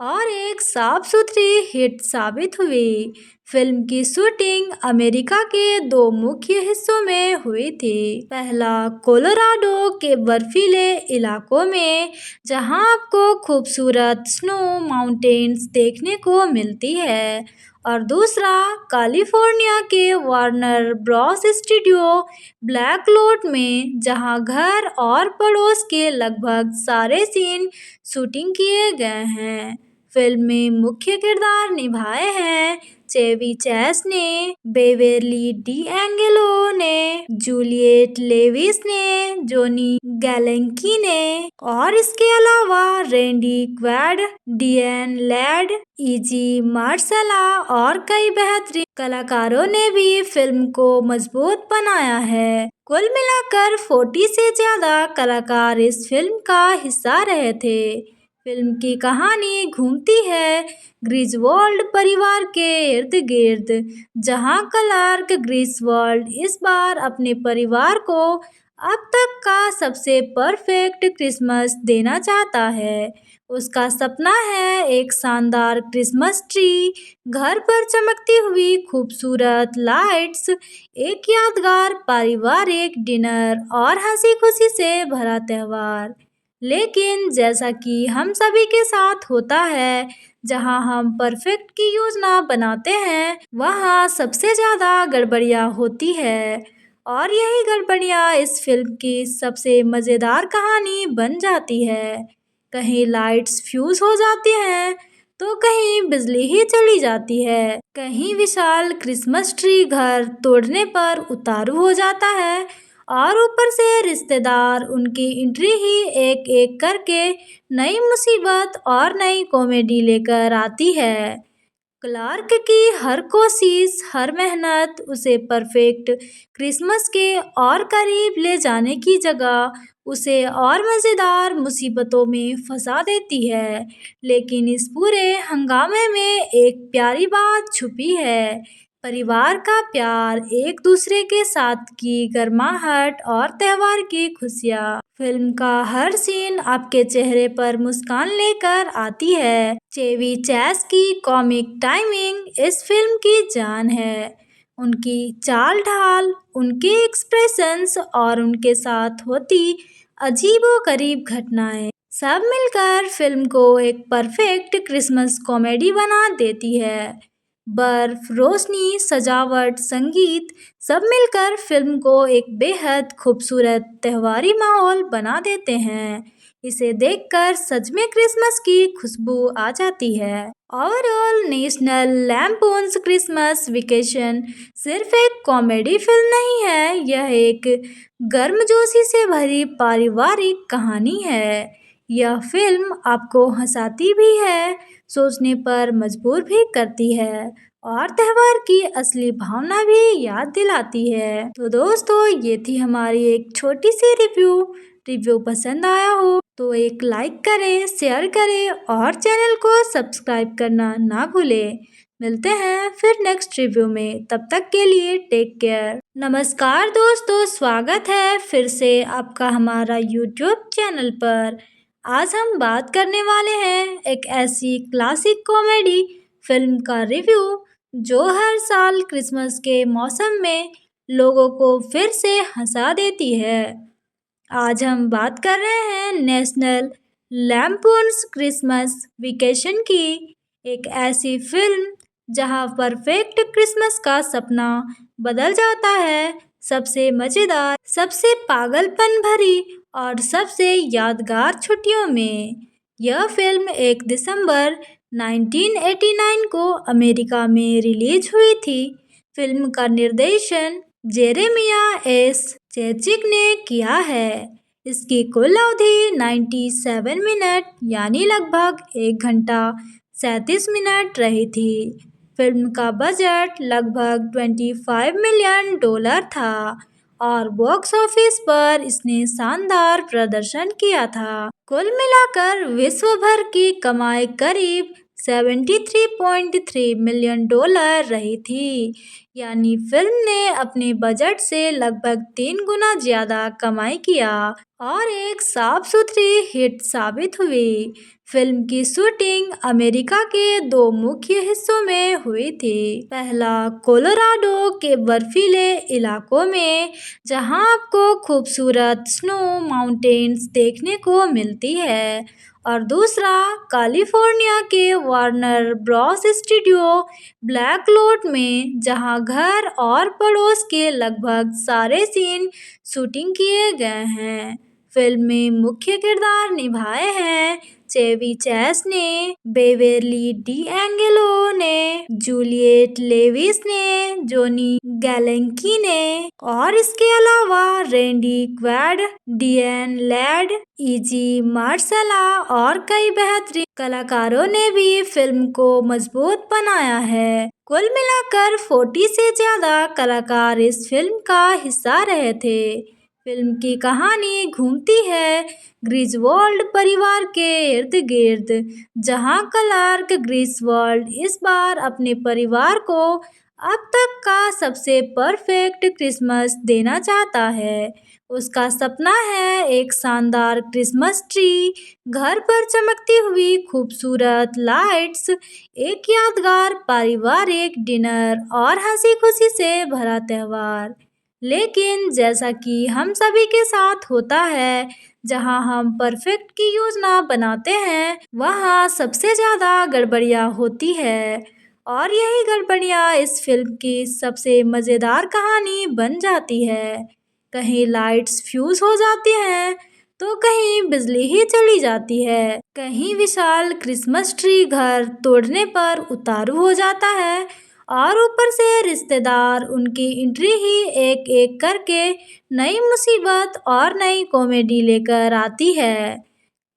और एक साफ सुथरी हिट साबित हुई। फिल्म की शूटिंग अमेरिका के 2 मुख्य हिस्सों में हुई थी। पहला कोलोराडो के बर्फीले इलाकों में, जहां आपको खूबसूरत स्नो माउंटेन्स देखने को मिलती है, और दूसरा कैलिफोर्निया के वार्नर ब्रॉस स्टूडियो ब्लैकलोट में, जहां घर और पड़ोस के लगभग सारे सीन शूटिंग किए गए हैं। फिल्म में मुख्य किरदार निभाए हैं चेवी चैस ने, बेवेरली डीएंगेलो ने, जूलियट लेविस ने, जोनी गैलेंकी ने, और इसके अलावा रैंडी क्वाड, डिएन लैड, इजी मार्शला और कई बेहतरीन कलाकारों ने भी फिल्म को मजबूत बनाया है। कुल मिलाकर 40 से ज्यादा कलाकार इस फिल्म का हिस्सा रहे थे। फिल्म की कहानी घूमती है ग्रिजवोल्ड परिवार के इर्द गिर्द, जहां क्लार्क ग्रिजवोल्ड इस बार अपने परिवार को अब तक का सबसे परफेक्ट क्रिसमस देना चाहता है। उसका सपना है एक शानदार क्रिसमस ट्री, घर पर चमकती हुई खूबसूरत लाइट्स, एक यादगार पारिवारिक डिनर और हंसी खुशी से भरा त्योहार। लेकिन जैसा कि हम सभी के साथ होता है, जहां हम परफेक्ट की योजना बनाते हैं, वहां सबसे ज़्यादा गड़बड़ियां होती है, और यही गड़बड़ियां इस फिल्म की सबसे मज़ेदार कहानी बन जाती है। कहीं लाइट्स फ्यूज हो जाती हैं, तो कहीं बिजली ही चली जाती है, कहीं विशाल क्रिसमस ट्री घर तोड़ने पर उतारू हो जाता है, और ऊपर से रिश्तेदार उनकी एंट्री ही एक एक करके नई मुसीबत और नई कॉमेडी लेकर आती है। क्लार्क की हर कोशिश, हर मेहनत उसे परफेक्ट क्रिसमस के और करीब ले जाने की जगह उसे और मज़ेदार मुसीबतों में फंसा देती है। लेकिन इस पूरे हंगामे में एक प्यारी बात छुपी है, परिवार का प्यार, एक दूसरे के साथ की गर्माहट और त्योहार की खुशियाँ। फिल्म का हर सीन आपके चेहरे पर मुस्कान लेकर आती है। चेवी चैस की कॉमिक टाइमिंग इस फिल्म की जान है। उनकी चाल ढाल, उनके एक्सप्रेशंस और उनके साथ होती अजीबोगरीब घटनाएं सब मिलकर फिल्म को एक परफेक्ट क्रिसमस कॉमेडी बना देती है। बर्फ, रोशनी, सजावट, संगीत सब मिलकर फिल्म को एक बेहद खूबसूरत त्योहारी माहौल बना देते हैं। इसे देखकर सच में क्रिसमस की खुशबू आ जाती है। ओवरऑल नेशनल लैम्पून्स क्रिसमस वेकेशन सिर्फ एक कॉमेडी फिल्म नहीं है, यह एक गर्मजोशी से भरी पारिवारिक कहानी है। यह फिल्म आपको हंसाती भी है, सोचने पर मजबूर भी करती है और त्योहार की असली भावना भी याद दिलाती है। तो दोस्तों, ये थी हमारी एक छोटी सी रिव्यू पसंद आया हो तो एक लाइक करें, शेयर करें और चैनल को सब्सक्राइब करना ना भूलें। मिलते हैं फिर नेक्स्ट रिव्यू में, तब तक के लिए टेक केयर। नमस्कार दोस्तों, स्वागत है फिर से आपका हमारा यूट्यूब चैनल पर। आज हम बात करने वाले हैं एक ऐसी क्लासिक कॉमेडी फिल्म का रिव्यू जो हर साल क्रिसमस के मौसम में लोगों को फिर से हंसा देती है। आज हम बात कर रहे हैं नेशनल लैम्पून्स क्रिसमस वेकेशन की, एक ऐसी फिल्म जहां परफेक्ट क्रिसमस का सपना बदल जाता है सबसे मज़ेदार, सबसे पागलपन भरी और सबसे यादगार छुट्टियों में। यह फिल्म 1 दिसंबर 1989 को अमेरिका में रिलीज हुई थी। फिल्म का निर्देशन जेरेमिया एस चेचिक ने किया है। इसकी कुल अवधि 97 मिनट यानी लगभग 1 घंटा 37 मिनट रही थी। फिल्म का बजट लगभग $25 मिलियन था और बॉक्स ऑफिस पर इसने शानदार प्रदर्शन किया था। कुल मिलाकर विश्व भर की कमाई करीब $73.3 मिलियन रही थी, यानी फिल्म ने अपने बजट से लगभग 3 गुना ज्यादा कमाई किया और एक साफ सुथरी हिट साबित हुई। फिल्म की शूटिंग अमेरिका के 2 मुख्य हिस्सों में हुई थी। पहला कोलोराडो के बर्फीले इलाकों में, जहां आपको खूबसूरत स्नो माउंटेन्स देखने को मिलती है, और दूसरा कैलिफोर्निया के वार्नर ब्रॉस स्टूडियो ब्लैकलोट में, जहां घर और पड़ोस के लगभग सारे सीन शूटिंग किए गए हैं। फिल्म में मुख्य किरदार निभाए हैं चेवी चैस ने, बेवेरली डीएंगेलो ने, जूलियट लेविस ने, जोनी गैलेंकी ने, और इसके अलावा रैंडी क्वाड, डिएन लैड, इजी मार्शला और कई बेहतरीन कलाकारों ने भी फिल्म को मजबूत बनाया है। कुल मिलाकर 40 से ज्यादा कलाकार इस फिल्म का हिस्सा रहे थे। फिल्म की कहानी घूमती है ग्रिजवोल्ड परिवार के इर्द गिर्द, जहां क्लार्क ग्रिजवोल्ड इस बार अपने परिवार को अब तक का सबसे परफेक्ट क्रिसमस देना चाहता है। उसका सपना है एक शानदार क्रिसमस ट्री, घर पर चमकती हुई खूबसूरत लाइट्स, एक यादगार पारिवारिक डिनर और हंसी खुशी से भरा त्योहार। लेकिन जैसा कि हम सभी के साथ होता है, जहां हम परफेक्ट की योजना बनाते हैं, वहां सबसे ज़्यादा गड़बड़ियां होती है, और यही गड़बड़ियां इस फिल्म की सबसे मज़ेदार कहानी बन जाती है। कहीं लाइट्स फ्यूज हो जाती हैं, तो कहीं बिजली ही चली जाती है, कहीं विशाल क्रिसमस ट्री घर तोड़ने पर उतारू हो जाता है, और ऊपर से रिश्तेदार उनकी एंट्री ही एक एक करके नई मुसीबत और नई कॉमेडी लेकर आती है।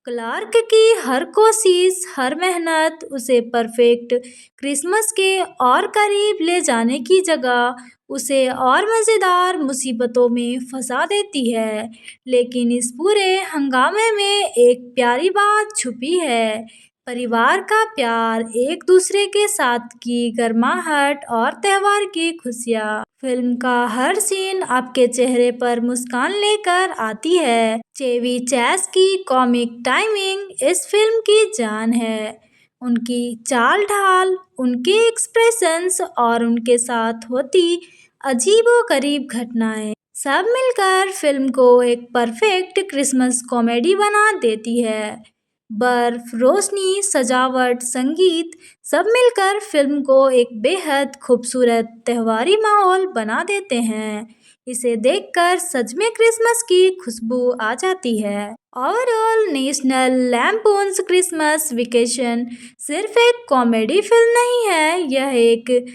क्लार्क की हर कोशिश, हर मेहनत उसे परफेक्ट क्रिसमस के और करीब ले जाने की जगह उसे और मज़ेदार मुसीबतों में फंसा देती है। लेकिन इस पूरे हंगामे में एक प्यारी बात छुपी है, परिवार का प्यार, एक दूसरे के साथ की गर्माहट और त्योहार की खुशियाँ। फिल्म का हर सीन आपके चेहरे पर मुस्कान लेकर आती है। चेवी चैस की कॉमिक टाइमिंग इस फिल्म की जान है। उनकी चाल ढाल, उनके एक्सप्रेशंस और उनके साथ होती अजीबोगरीब घटनाएं सब मिलकर फिल्म को एक परफेक्ट क्रिसमस कॉमेडी बना देती है। बर्फ, रोशनी, सजावट, संगीत सब मिलकर फिल्म को एक बेहद खूबसूरत त्योहारी माहौल बना देते हैं। इसे देखकर सच में क्रिसमस की खुशबू आ जाती है। ओवरऑल नेशनल लैम्पून्स क्रिसमस वेकेशन सिर्फ एक कॉमेडी फिल्म नहीं है, यह एक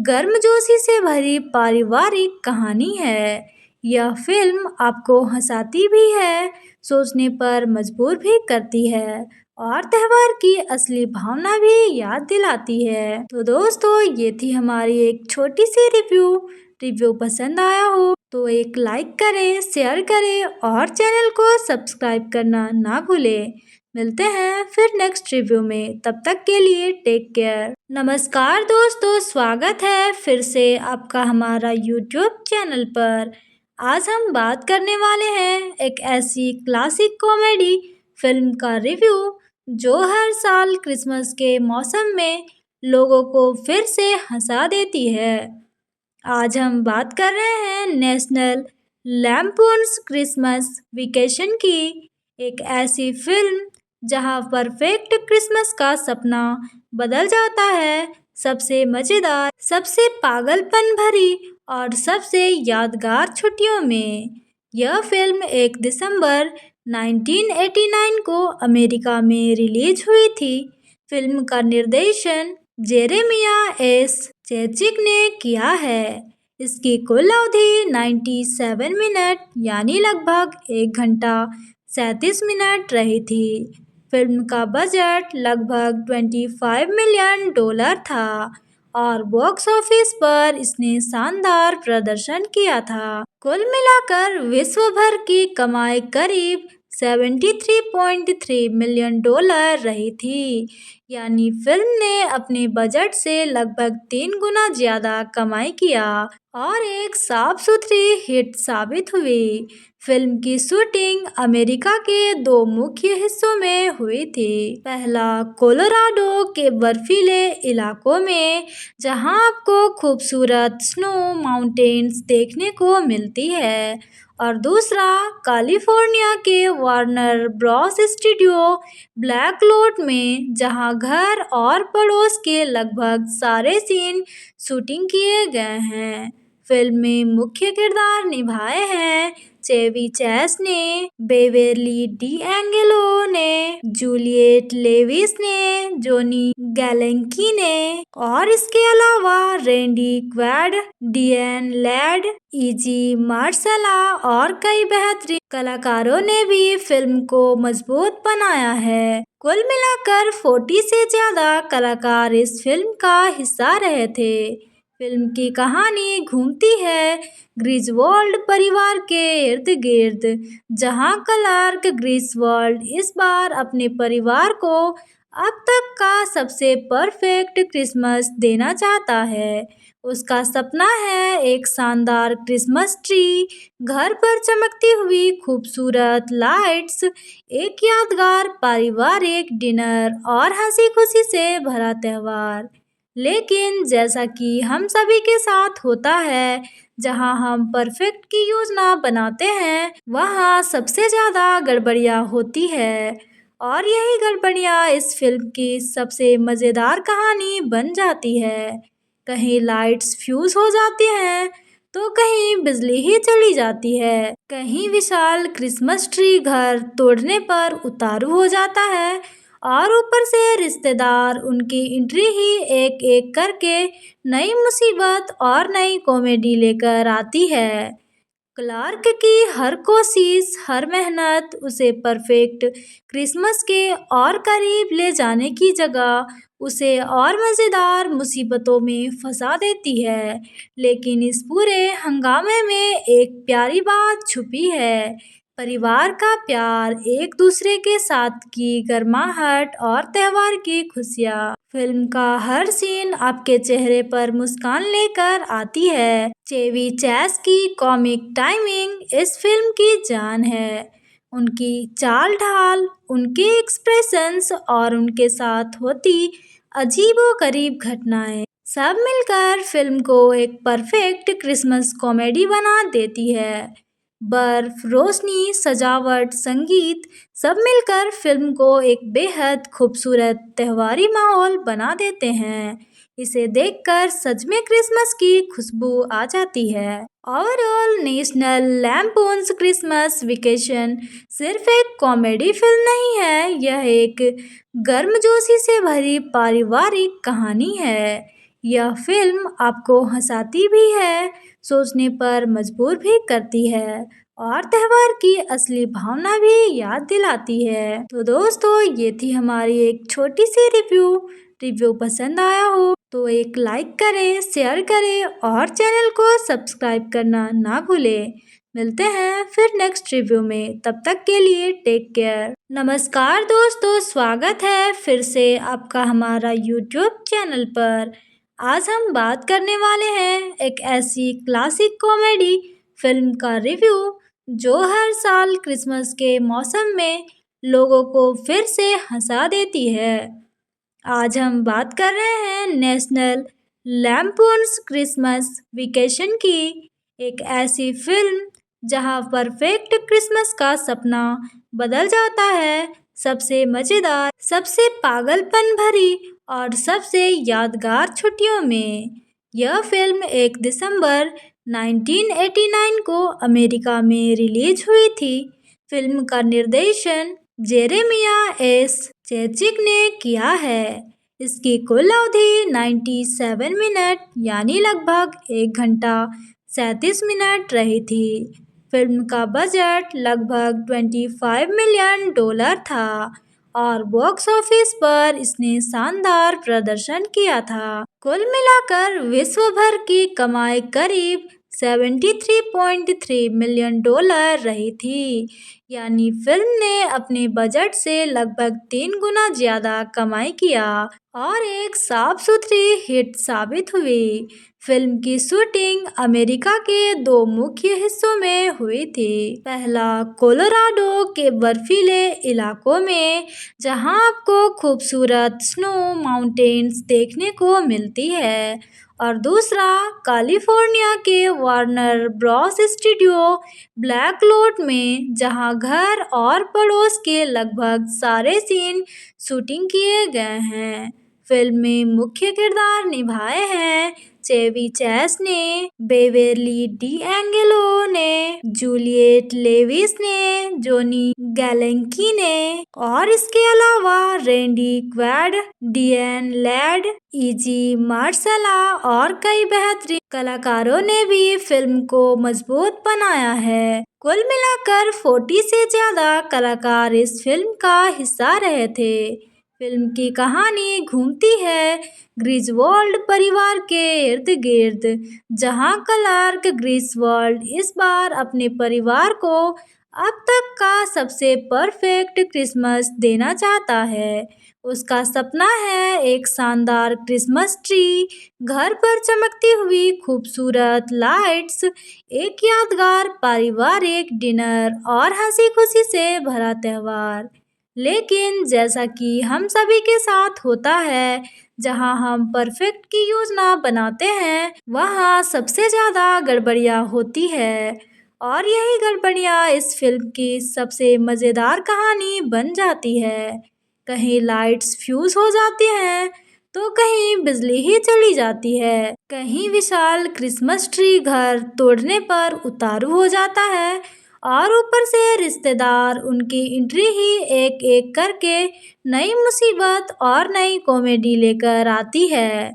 गर्मजोशी से भरी पारिवारिक कहानी है। यह फिल्म आपको हंसाती भी है, सोचने पर मजबूर भी करती है और त्योहार की असली भावना भी याद दिलाती है। तो दोस्तों, ये थी हमारी एक छोटी सी रिव्यू। रिव्यू पसंद आया हो तो एक लाइक करें, शेयर करें और चैनल को सब्सक्राइब करना ना भूलें। मिलते हैं फिर नेक्स्ट रिव्यू में, तब तक के लिए टेक केयर। नमस्कार दोस्तों, स्वागत है फिर से आपका हमारा यूट्यूब चैनल पर। आज हम बात करने वाले हैं एक ऐसी क्लासिक कॉमेडी फिल्म का रिव्यू जो हर साल क्रिसमस के मौसम में लोगों को फिर से हंसा देती है। आज हम बात कर रहे हैं नेशनल लैम्पून्स क्रिसमस वेकेशन की, एक ऐसी फिल्म जहां परफेक्ट क्रिसमस का सपना बदल जाता है सबसे मज़ेदार, सबसे पागलपन भरी और सबसे यादगार छुट्टियों में। यह फिल्म 1 दिसंबर 1989 को अमेरिका में रिलीज हुई थी। फिल्म का निर्देशन जेरेमिया एस चेचिक ने किया है। इसकी कुल अवधि 97 मिनट यानी लगभग 1 घंटा 37 मिनट रही थी। फिल्म का बजट लगभग $25 मिलियन था और बॉक्स ऑफिस पर इसने शानदार प्रदर्शन किया था। कुल मिलाकर विश्व भर की कमाई करीब $73.3 मिलियन रही थी, यानी फिल्म ने अपने बजट से लगभग 3 गुना ज्यादा कमाई किया और एक साफ सुथरी हिट साबित हुई। फिल्म की शूटिंग अमेरिका के 2 मुख्य हिस्सों में हुई थी। पहला कोलोराडो के बर्फीले इलाकों में, जहां आपको खूबसूरत स्नो माउंटेन्स देखने को मिलती है, और दूसरा कैलिफोर्निया के वार्नर ब्रॉस स्टूडियो ब्लैकलोट में, जहां घर और पड़ोस के लगभग सारे सीन शूटिंग किए गए हैं। फिल्म में मुख्य किरदार निभाए हैं चेवी चैस ने, बेवेरली डीएंगेलो ने, जूलियट लेविस ने, जोनी गैलेंकी ने, और इसके अलावा रैंडी क्वाड, डिएन लैड, इजी मार्शला और कई बेहतरीन कलाकारों ने भी फिल्म को मजबूत बनाया है। कुल मिलाकर 40 से ज्यादा कलाकार इस फिल्म का हिस्सा रहे थे। फिल्म की कहानी घूमती है ग्रिजवोल्ड परिवार के इर्द गिर्द, जहां क्लार्क ग्रिजवोल्ड इस बार अपने परिवार को अब तक का सबसे परफेक्ट क्रिसमस देना चाहता है। उसका सपना है एक शानदार क्रिसमस ट्री, घर पर चमकती हुई खूबसूरत लाइट्स, एक यादगार पारिवारिक डिनर और हंसी खुशी से भरा त्योहार। लेकिन जैसा कि हम सभी के साथ होता है, जहां हम परफेक्ट की योजना बनाते हैं, वहां सबसे ज़्यादा गड़बड़ियां होती है, और यही गड़बड़ियां इस फिल्म की सबसे मज़ेदार कहानी बन जाती है। कहीं लाइट्स फ्यूज हो जाती हैं, तो कहीं बिजली ही चली जाती है, कहीं विशाल क्रिसमस ट्री घर तोड़ने पर उतारू हो जाता है, और ऊपर से रिश्तेदार उनकी एंट्री ही एक एक करके नई मुसीबत और नई कॉमेडी लेकर आती है। क्लार्क की हर कोशिश, हर मेहनत उसे परफेक्ट क्रिसमस के और करीब ले जाने की जगह उसे और मज़ेदार मुसीबतों में फंसा देती है। लेकिन इस पूरे हंगामे में एक प्यारी बात छुपी है, परिवार का प्यार, एक दूसरे के साथ की गर्माहट और त्योहार की खुशियाँ। फिल्म का हर सीन आपके चेहरे पर मुस्कान लेकर आती है। चेवी चैस की कॉमिक टाइमिंग इस फिल्म की जान है। उनकी चाल ढाल, उनके एक्सप्रेशंस और उनके साथ होती अजीबोगरीब घटनाएं सब मिलकर फिल्म को एक परफेक्ट क्रिसमस कॉमेडी बना देती है। बर्फ, रोशनी, सजावट, संगीत सब मिलकर फिल्म को एक बेहद खूबसूरत त्योहारी माहौल बना देते हैं। इसे देखकर सच में क्रिसमस की खुशबू आ जाती है। ओवरऑल नेशनल लैम्पून्स क्रिसमस वेकेशन सिर्फ एक कॉमेडी फिल्म नहीं है, यह एक गर्मजोशी से भरी पारिवारिक कहानी है। यह फिल्म आपको हंसाती भी है, सोचने पर मजबूर भी करती है और त्योहार की असली भावना भी याद दिलाती है। तो दोस्तों, ये थी हमारी एक छोटी सी रिव्यू। पसंद आया हो तो एक लाइक करें, शेयर करें और चैनल को सब्सक्राइब करना ना भूलें। मिलते हैं फिर नेक्स्ट रिव्यू में, तब तक के लिए टेक केयर। नमस्कार दोस्तों, स्वागत है फिर से आपका हमारा यूट्यूब चैनल पर। आज हम बात करने वाले हैं एक ऐसी क्लासिक कॉमेडी फिल्म का रिव्यू जो हर साल क्रिसमस के मौसम में लोगों को फिर से हंसा देती है। आज हम बात कर रहे हैं नेशनल लैम्पून्स क्रिसमस वेकेशन की, एक ऐसी फिल्म जहां परफेक्ट क्रिसमस का सपना बदल जाता है सबसे मज़ेदार, सबसे पागलपन भरी और सबसे यादगार छुट्टियों में। यह फिल्म 1 दिसंबर 1989 को अमेरिका में रिलीज हुई थी। फिल्म का निर्देशन जेरेमिया एस चेचिक ने किया है। इसकी कुल अवधि 97 मिनट यानी लगभग 1 घंटा 37 मिनट रही थी। फिल्म का बजट लगभग $25 मिलियन था और बॉक्स ऑफिस पर इसने शानदार प्रदर्शन किया था। कुल मिलाकर विश्व भर की कमाई करीब $73.3 मिलियन रही थी, यानी फिल्म ने अपने बजट से लगभग 3 गुना ज्यादा कमाई किया और एक साफ सुथरी हिट साबित हुई। फिल्म की शूटिंग अमेरिका के 2 मुख्य हिस्सों में हुई थी। पहला कोलोराडो के बर्फीले इलाकों में, जहां आपको खूबसूरत स्नो माउंटेन्स देखने को मिलती है, और दूसरा कैलिफोर्निया के वार्नर ब्रॉस स्टूडियो ब्लैकलोट में, जहां घर और पड़ोस के लगभग सारे सीन शूटिंग किए गए हैं। फिल्म में मुख्य किरदार निभाए हैं चेवी चैस ने, बेवेरली डीएंगेलो ने, जूलियट लेविस ने, जोनी गैलेंकी ने, और इसके अलावा रैंडी क्वाड, डिएन लैड, इजी मार्शला और कई बेहतरीन कलाकारों ने भी फिल्म को मजबूत बनाया है। कुल मिलाकर 40 से ज्यादा कलाकार इस फिल्म का हिस्सा रहे थे। फिल्म की कहानी घूमती है ग्रिजवोल्ड परिवार के इर्द गिर्द, जहां क्लार्क ग्रिजवोल्ड इस बार अपने परिवार को अब तक का सबसे परफेक्ट क्रिसमस देना चाहता है। उसका सपना है एक शानदार क्रिसमस ट्री, घर पर चमकती हुई खूबसूरत लाइट्स, एक यादगार पारिवारिक डिनर और हंसी खुशी से भरा त्योहार। लेकिन जैसा कि हम सभी के साथ होता है, जहां हम परफेक्ट की योजना बनाते हैं, वहां सबसे ज़्यादा गड़बड़ियां होती है, और यही गड़बड़ियां इस फिल्म की सबसे मज़ेदार कहानी बन जाती है। कहीं लाइट्स फ्यूज हो जाती हैं, तो कहीं बिजली ही चली जाती है, कहीं विशाल क्रिसमस ट्री घर तोड़ने पर उतारू हो जाता है, और ऊपर से रिश्तेदार उनकी एंट्री ही एक एक करके नई मुसीबत और नई कॉमेडी लेकर आती है।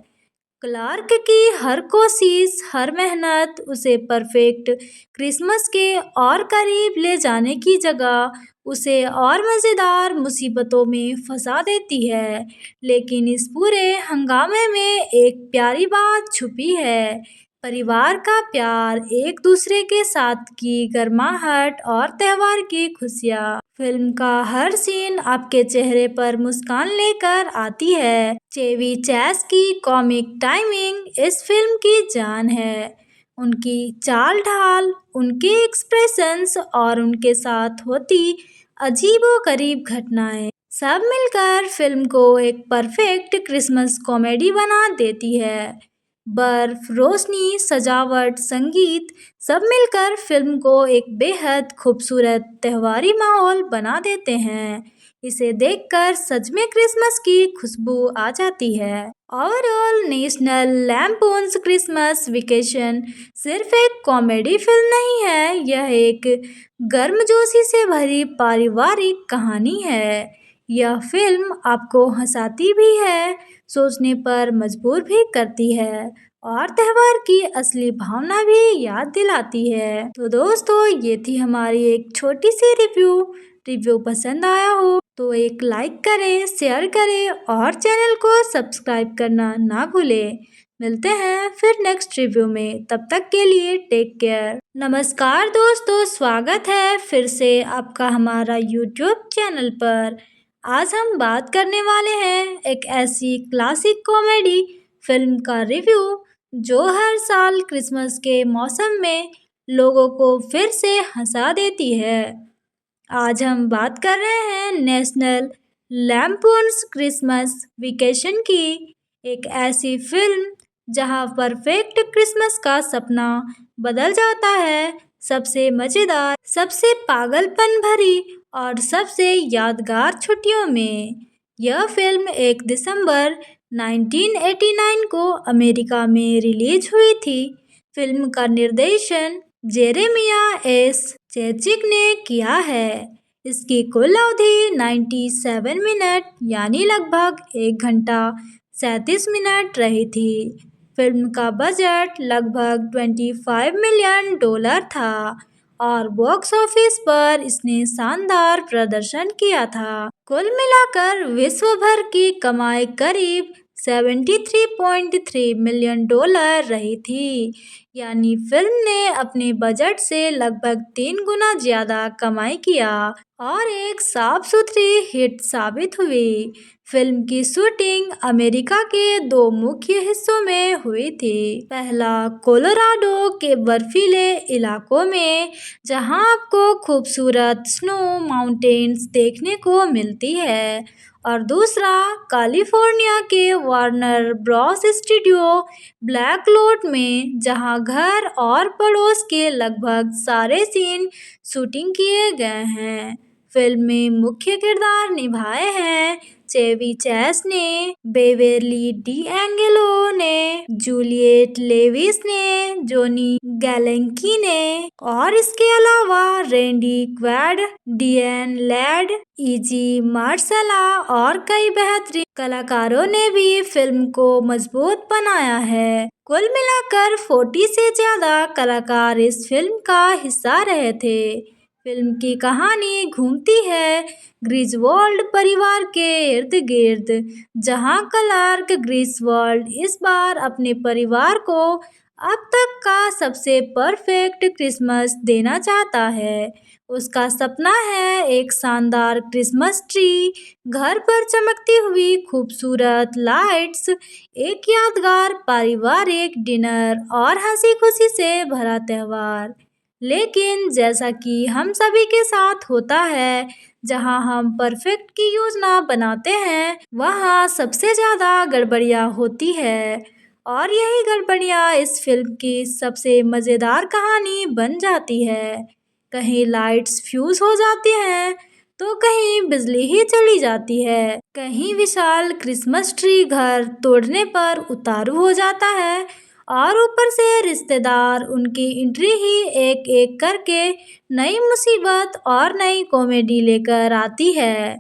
क्लार्क की हर कोशिश, हर मेहनत उसे परफेक्ट क्रिसमस के और करीब ले जाने की जगह उसे और मज़ेदार मुसीबतों में फंसा देती है। लेकिन इस पूरे हंगामे में एक प्यारी बात छुपी है, परिवार का प्यार, एक दूसरे के साथ की गर्माहट और त्योहार की खुशियाँ। फिल्म का हर सीन आपके चेहरे पर मुस्कान लेकर आती है। चेवी चैस की कॉमिक टाइमिंग इस फिल्म की जान है। उनकी चाल ढाल, उनके एक्सप्रेशंस और उनके साथ होती अजीबोगरीब घटनाएं सब मिलकर फिल्म को एक परफेक्ट क्रिसमस कॉमेडी बना देती है। बर्फ, रोशनी, सजावट, संगीत सब मिलकर फिल्म को एक बेहद खूबसूरत त्योहारी माहौल बना देते हैं। इसे देखकर सच में क्रिसमस की खुशबू आ जाती है। ओवरऑल नेशनल लैम्पून्स क्रिसमस वेकेशन सिर्फ एक कॉमेडी फिल्म नहीं है, यह एक गर्मजोशी से भरी पारिवारिक कहानी है। यह फिल्म आपको हंसाती भी है, सोचने पर मजबूर भी करती है और त्योहार की असली भावना भी याद दिलाती है। तो दोस्तों, ये थी हमारी एक छोटी सी रिव्यू। पसंद आया हो तो एक लाइक करें, शेयर करें और चैनल को सब्सक्राइब करना ना भूलें। मिलते हैं फिर नेक्स्ट रिव्यू में, तब तक के लिए टेक केयर। नमस्कार दोस्तों, स्वागत है फिर से आपका हमारा यूट्यूब चैनल पर। आज हम बात करने वाले हैं एक ऐसी क्लासिक कॉमेडी फिल्म का रिव्यू जो हर साल क्रिसमस के मौसम में लोगों को फिर से हंसा देती है। आज हम बात कर रहे हैं नेशनल लैम्पून्स क्रिसमस वेकेशन की, एक ऐसी फिल्म जहां परफेक्ट क्रिसमस का सपना बदल जाता है सबसे मज़ेदार, सबसे पागलपन भरी और सबसे यादगार छुट्टियों में। यह फिल्म 1 दिसंबर 1989 को अमेरिका में रिलीज हुई थी। फिल्म का निर्देशन जेरेमिया एस चेचिक ने किया है। इसकी कुल अवधि 97 मिनट यानी लगभग 1 घंटा 37 मिनट रही थी। फिल्म का बजट लगभग $25 मिलियन था और बॉक्स ऑफिस पर इसने शानदार प्रदर्शन किया था। कुल मिलाकर विश्व भर की कमाई करीब $73.3 मिलियन रही थी, यानी फिल्म ने अपने बजट से लगभग 3 गुना ज्यादा कमाई किया और एक साफ सुथरी हिट साबित हुई। फिल्म की शूटिंग अमेरिका के 2 मुख्य हिस्सों में हुई थी। पहला कोलोराडो के बर्फीले इलाकों में, जहां आपको खूबसूरत स्नो माउंटेन्स देखने को मिलती है, और दूसरा कैलिफोर्निया के वार्नर ब्रॉस स्टूडियो ब्लैकलोट में, जहां घर और पड़ोस के लगभग सारे सीन शूटिंग किए गए हैं। फिल्म में मुख्य किरदार निभाए हैं चेवी चैस ने, बेवेरली डीएंगेलो ने, जूलियट लेविस ने, जोनी गैलेंकी ने, और इसके अलावा रैंडी क्वाड, डिएन लैड, इजी मार्शला और कई बेहतरीन कलाकारों ने भी फिल्म को मजबूत बनाया है। कुल मिलाकर 40 से ज्यादा कलाकार इस फिल्म का हिस्सा रहे थे। फिल्म की कहानी घूमती है ग्रिजवोल्ड परिवार के इर्द गिर्द, जहां क्लार्क ग्रिजवोल्ड इस बार अपने परिवार को अब तक का सबसे परफेक्ट क्रिसमस देना चाहता है। उसका सपना है एक शानदार क्रिसमस ट्री, घर पर चमकती हुई खूबसूरत लाइट्स, एक यादगार पारिवारिक डिनर और हंसी खुशी से भरा त्योहार। लेकिन जैसा कि हम सभी के साथ होता है, जहां हम परफेक्ट की योजना बनाते हैं, वहां सबसे ज़्यादा गड़बड़ियां होती है, और यही गड़बड़ियां इस फिल्म की सबसे मज़ेदार कहानी बन जाती है। कहीं लाइट्स फ्यूज हो जाती हैं, तो कहीं बिजली ही चली जाती है, कहीं विशाल क्रिसमस ट्री घर तोड़ने पर उतारू हो जाता है, और ऊपर से रिश्तेदार उनकी एंट्री ही एक एक करके नई मुसीबत और नई कॉमेडी लेकर आती है।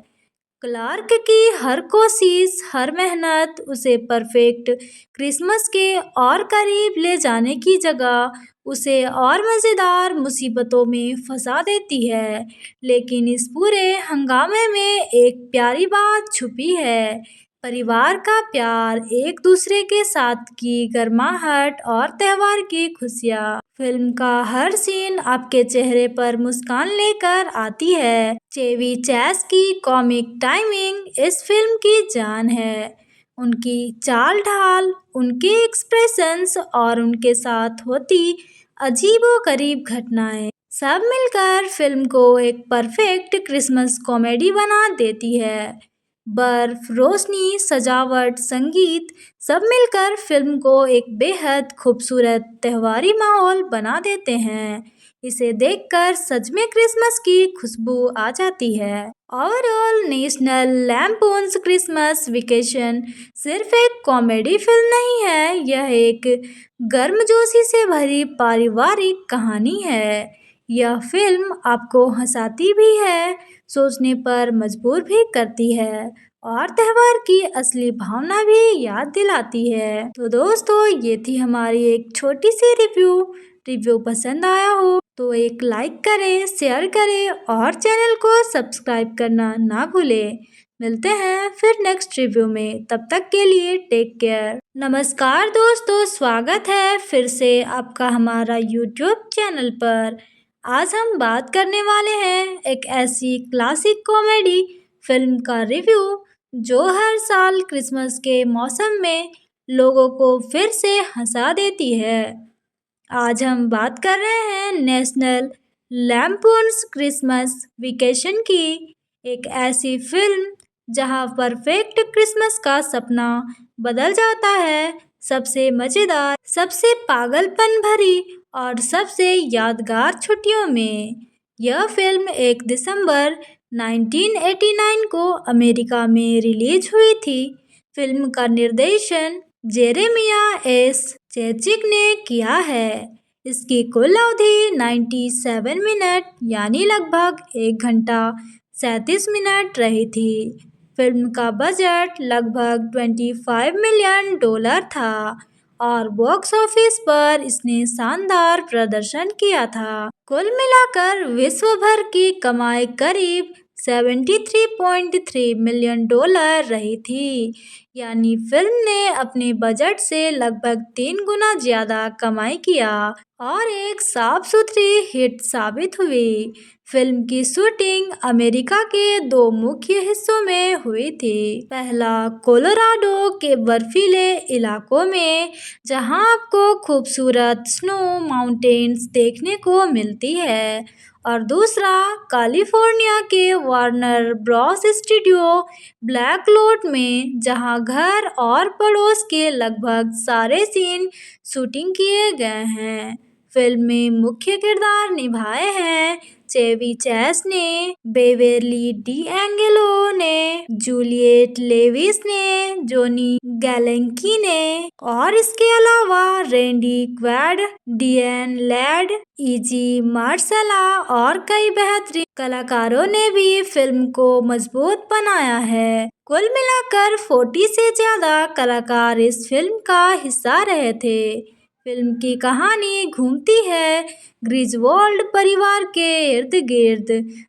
क्लार्क की हर कोशिश, हर मेहनत उसे परफेक्ट क्रिसमस के और करीब ले जाने की जगह उसे और मज़ेदार मुसीबतों में फंसा देती है। लेकिन इस पूरे हंगामे में एक प्यारी बात छुपी है, परिवार का प्यार, एक दूसरे के साथ की गर्माहट और त्योहार की खुशियाँ। फिल्म का हर सीन आपके चेहरे पर मुस्कान लेकर आती है। चेवी चैस की कॉमिक टाइमिंग इस फिल्म की जान है। उनकी चाल ढाल, उनके एक्सप्रेशंस और उनके साथ होती अजीबोगरीब घटनाएं सब मिलकर फिल्म को एक परफेक्ट क्रिसमस कॉमेडी बना देती है। बर्फ, रोशनी, सजावट, संगीत सब मिलकर फिल्म को एक बेहद खूबसूरत त्योहारी माहौल बना देते हैं। इसे देखकर सच में क्रिसमस की खुशबू आ जाती है। ओवरऑल नेशनल लैम्पून्स क्रिसमस वेकेशन सिर्फ एक कॉमेडी फिल्म नहीं है, यह एक गर्मजोशी से भरी पारिवारिक कहानी है। यह फिल्म आपको हंसाती भी है, सोचने पर मजबूर भी करती है और त्योहार की असली भावना भी याद दिलाती है। तो दोस्तों, ये थी हमारी एक छोटी सी रिव्यू। पसंद आया हो तो एक लाइक करें, शेयर करें और चैनल को सब्सक्राइब करना ना भूलें। मिलते हैं फिर नेक्स्ट रिव्यू में, तब तक के लिए टेक केयर। नमस्कार दोस्तों, स्वागत है फिर से आपका हमारा यूट्यूब चैनल पर। आज हम बात करने वाले हैं एक ऐसी क्लासिक कॉमेडी फिल्म का रिव्यू जो हर साल क्रिसमस के मौसम में लोगों को फिर से हंसा देती है। आज हम बात कर रहे हैं नेशनल लैम्पून्स क्रिसमस वेकेशन की, एक ऐसी फिल्म जहां परफेक्ट क्रिसमस का सपना बदल जाता है सबसे मज़ेदार, सबसे पागलपन भरी और सबसे यादगार छुट्टियों में। यह फिल्म 1 दिसंबर 1989 को अमेरिका में रिलीज हुई थी। फिल्म का निर्देशन जेरेमिया एस चेचिक ने किया है। इसकी कुल अवधि 97 मिनट यानी लगभग 1 घंटा 37 मिनट रही थी। फिल्म का बजट लगभग $25 मिलियन था और बॉक्स ऑफिस पर इसने शानदार प्रदर्शन किया था। कुल मिलाकर विश्व भर की कमाई करीब $73.3 मिलियन रही थी, यानी फिल्म ने अपने बजट से लगभग 3 गुना ज्यादा कमाई किया और एक साफ सुथरी हिट साबित हुई। फिल्म की शूटिंग अमेरिका के 2 मुख्य हिस्सों में हुई थी। पहला कोलोराडो के बर्फीले इलाकों में, जहां आपको खूबसूरत स्नो माउंटेन्स देखने को मिलती है, और दूसरा कैलिफोर्निया के वार्नर ब्रॉस स्टूडियो ब्लैकलोट में, जहां घर और पड़ोस के लगभग सारे सीन शूटिंग किए गए हैं। फिल्म में मुख्य किरदार निभाए हैं चेवी चैस ने, बेवेरली डीएंगेलो ने, जूलियट लेविस ने, जोनी गैलेंकी ने, और इसके अलावा रैंडी क्वाड, डिएन लैड, इजी मार्शला और कई बेहतरीन कलाकारों ने भी फिल्म को मजबूत बनाया है। कुल मिलाकर 40 से ज्यादा कलाकार इस फिल्म का हिस्सा रहे थे। फिल्म की कहानी घूमती है ग्रिजवोल्ड परिवार के इर्द गिर्द,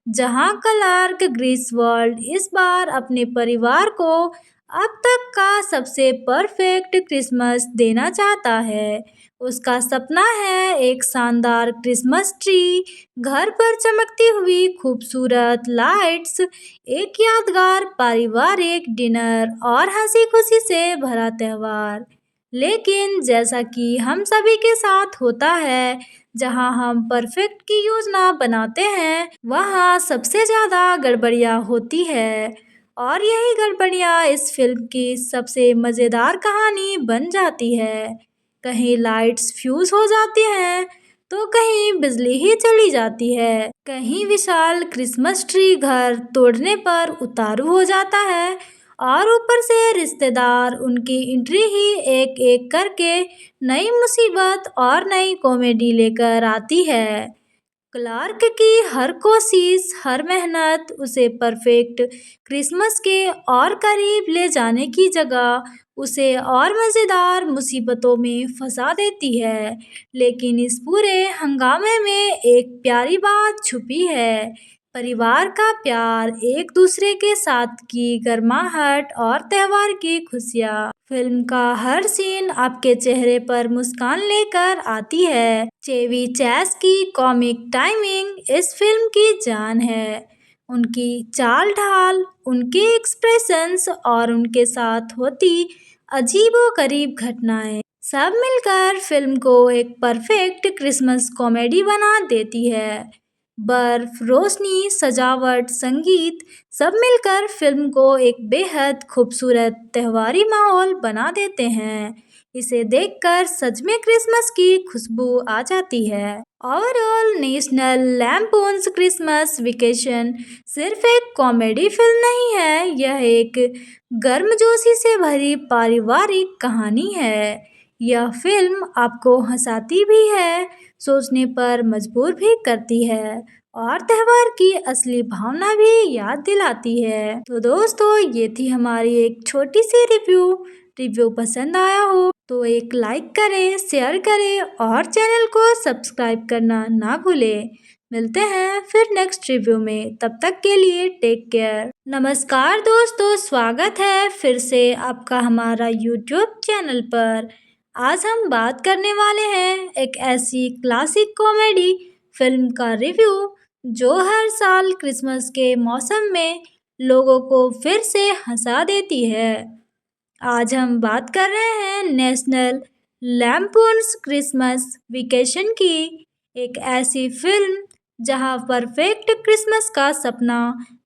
जहां क्लार्क ग्रिजवोल्ड इस बार अपने परिवार को अब तक का सबसे परफेक्ट क्रिसमस देना चाहता है। उसका सपना है एक शानदार क्रिसमस ट्री, घर पर चमकती हुई खूबसूरत लाइट्स, एक यादगार पारिवारिक डिनर और हंसी खुशी से भरा त्योहार। लेकिन जैसा कि हम सभी के साथ होता है, जहां हम परफेक्ट की योजना बनाते हैं, वहां सबसे ज़्यादा गड़बड़ियां होती है, और यही गड़बड़ियां इस फिल्म की सबसे मज़ेदार कहानी बन जाती है। कहीं लाइट्स फ्यूज हो जाती हैं, तो कहीं बिजली ही चली जाती है, कहीं विशाल क्रिसमस ट्री घर तोड़ने पर उतारू हो जाता है, और ऊपर से रिश्तेदार उनकी एंट्री ही एक एक करके नई मुसीबत और नई कॉमेडी लेकर आती है। क्लार्क की हर कोशिश, हर मेहनत उसे परफेक्ट क्रिसमस के और करीब ले जाने की जगह उसे और मज़ेदार मुसीबतों में फंसा देती है। लेकिन इस पूरे हंगामे में एक प्यारी बात छुपी है, परिवार का प्यार, एक दूसरे के साथ की गर्माहट और त्योहार की खुशियाँ। फिल्म का हर सीन आपके चेहरे पर मुस्कान लेकर आती है। चेवी चैस की कॉमिक टाइमिंग इस फिल्म की जान है। उनकी चाल ढाल, उनके एक्सप्रेशंस और उनके साथ होती अजीबोगरीब घटनाएं सब मिलकर फिल्म को एक परफेक्ट क्रिसमस कॉमेडी बना देती है। बर्फ, रोशनी, सजावट, संगीत सब मिलकर फिल्म को एक बेहद खूबसूरत त्योहारी माहौल बना देते हैं। इसे देखकर सच में क्रिसमस की खुशबू आ जाती है। ओवरऑल नेशनल लैम्पून्स क्रिसमस वेकेशन सिर्फ एक कॉमेडी फिल्म नहीं है, यह एक गर्मजोशी से भरी पारिवारिक कहानी है। यह फिल्म आपको हंसाती भी है, सोचने पर मजबूर भी करती है और त्योहार की असली भावना भी याद दिलाती है। तो दोस्तों, ये थी हमारी एक छोटी सी रिव्यू। पसंद आया हो तो एक लाइक करें, शेयर करें और चैनल को सब्सक्राइब करना ना भूलें। मिलते हैं फिर नेक्स्ट रिव्यू में, तब तक के लिए टेक केयर। नमस्कार दोस्तों, स्वागत है फिर से आपका हमारा यूट्यूब चैनल पर। आज हम बात करने वाले हैं एक ऐसी क्लासिक कॉमेडी फिल्म का रिव्यू जो हर साल क्रिसमस के मौसम में लोगों को फिर से हंसा देती है। आज हम बात कर रहे हैं नेशनल लैम्पून्स क्रिसमस वेकेशन की, एक ऐसी फिल्म जहां परफेक्ट क्रिसमस का सपना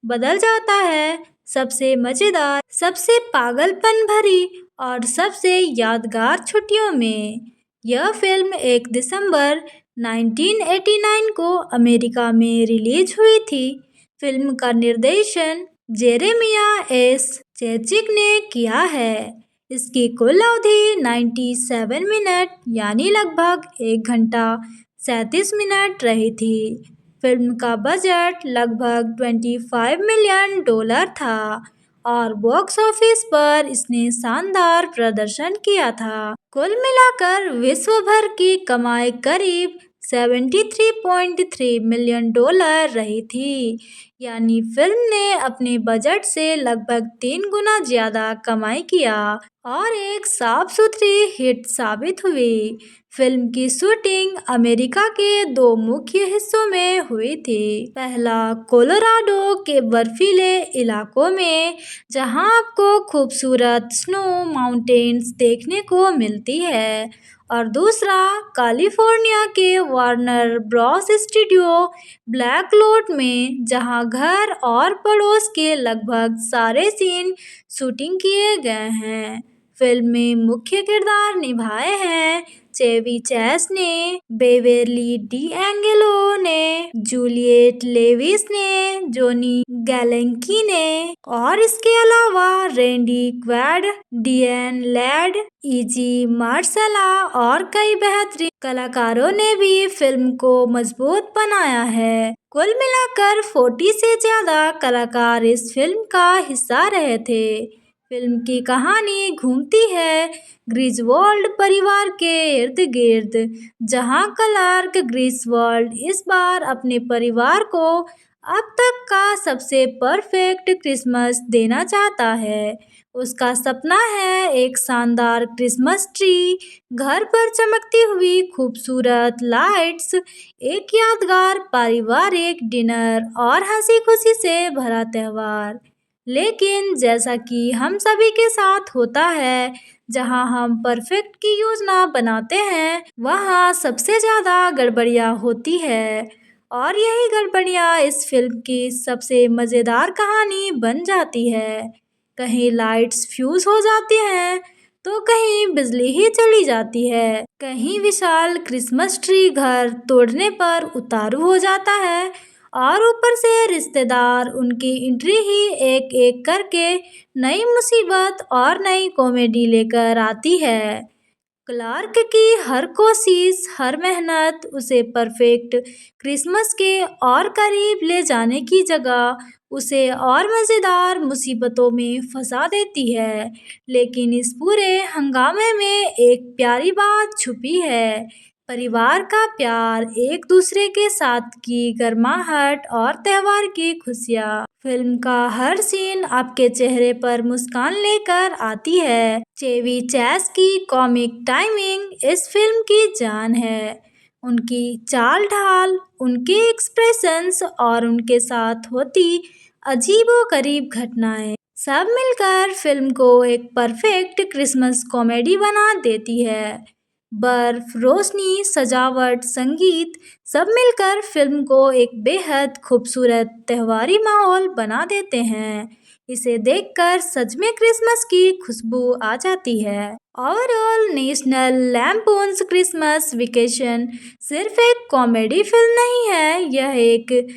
बदल जाता है सबसे मज़ेदार, सबसे पागलपन भरी और सबसे यादगार छुट्टियों में। यह फिल्म 1 दिसंबर 1989 को अमेरिका में रिलीज हुई थी। फिल्म का निर्देशन जेरेमिया एस चेचिक ने किया है। इसकी कुल अवधि 97 मिनट यानी लगभग 1 घंटा 37 मिनट रही थी। फिल्म का बजट लगभग $25 मिलियन था और बॉक्स ऑफिस पर इसने शानदार प्रदर्शन किया था। कुल मिलाकर विश्व भर की कमाई करीब $73.3 मिलियन रही थी, यानी फिल्म ने अपने बजट से लगभग 3 गुना ज्यादा कमाई किया और एक साफ सुथरी हिट साबित हुई। फिल्म की शूटिंग अमेरिका के 2 मुख्य हिस्सों में हुई थी। पहला कोलोराडो के बर्फीले इलाकों में, जहां आपको खूबसूरत स्नो माउंटेन्स देखने को मिलती है, और दूसरा कैलिफोर्निया के वार्नर ब्रॉस स्टूडियो ब्लैकलोट में, जहां घर और पड़ोस के लगभग सारे सीन शूटिंग किए गए हैं। फिल्म में मुख्य किरदार निभाए हैं चेवी चैस ने, बेवेरली डीएंगेलो ने, जूलियट लेविस ने, जोनी गैलेंकी ने, और इसके अलावा Randy quad, डिएन lead, Izzy Marsala और कई बेहतरीन कलाकारों ने भी फिल्म को मजबूत बनाया है। कुल मिलाकर 40 से ज्यादा कलाकार इस फिल्म का हिस्सा रहे थे। फिल्म की कहानी घूमती है ग्रिजवोल्ड परिवार के इर्द गिर्द, जहां क्लार्क ग्रिजवोल्ड इस बार अपने परिवार को अब तक का सबसे परफेक्ट क्रिसमस देना चाहता है। उसका सपना है एक शानदार क्रिसमस ट्री, घर पर चमकती हुई खूबसूरत लाइट्स, एक यादगार पारिवारिक डिनर और हंसी खुशी से भरा त्योहार। लेकिन जैसा कि हम सभी के साथ होता है, जहां हम परफेक्ट की योजना बनाते हैं, वहां सबसे ज़्यादा गड़बड़ियां होती है, और यही गड़बड़ियां इस फिल्म की सबसे मज़ेदार कहानी बन जाती है। कहीं लाइट्स फ्यूज हो जाती हैं, तो कहीं बिजली ही चली जाती है, कहीं विशाल क्रिसमस ट्री घर तोड़ने पर उतारू हो जाता है, और ऊपर से रिश्तेदार उनकी एंट्री ही एक एक करके नई मुसीबत और नई कॉमेडी लेकर आती है। क्लार्क की हर कोशिश, हर मेहनत उसे परफेक्ट क्रिसमस के और करीब ले जाने की जगह उसे और मज़ेदार मुसीबतों में फंसा देती है। लेकिन इस पूरे हंगामे में एक प्यारी बात छुपी है, परिवार का प्यार, एक दूसरे के साथ की गर्माहट और त्योहार की खुशियाँ। फिल्म का हर सीन आपके चेहरे पर मुस्कान लेकर आती है। चेवी चैस की कॉमिक टाइमिंग इस फिल्म की जान है। उनकी चाल ढाल, उनके एक्सप्रेशंस और उनके साथ होती अजीबोगरीब घटनाएं सब मिलकर फिल्म को एक परफेक्ट क्रिसमस कॉमेडी बना देती है। बर्फ, रोशनी, सजावट, संगीत सब मिलकर फिल्म को एक बेहद खूबसूरत त्योहारी माहौल बना देते हैं। इसे देखकर सच में क्रिसमस की खुशबू आ जाती है। ओवरऑल नेशनल लैम्पून्स क्रिसमस वेकेशन सिर्फ एक कॉमेडी फिल्म नहीं है, यह एक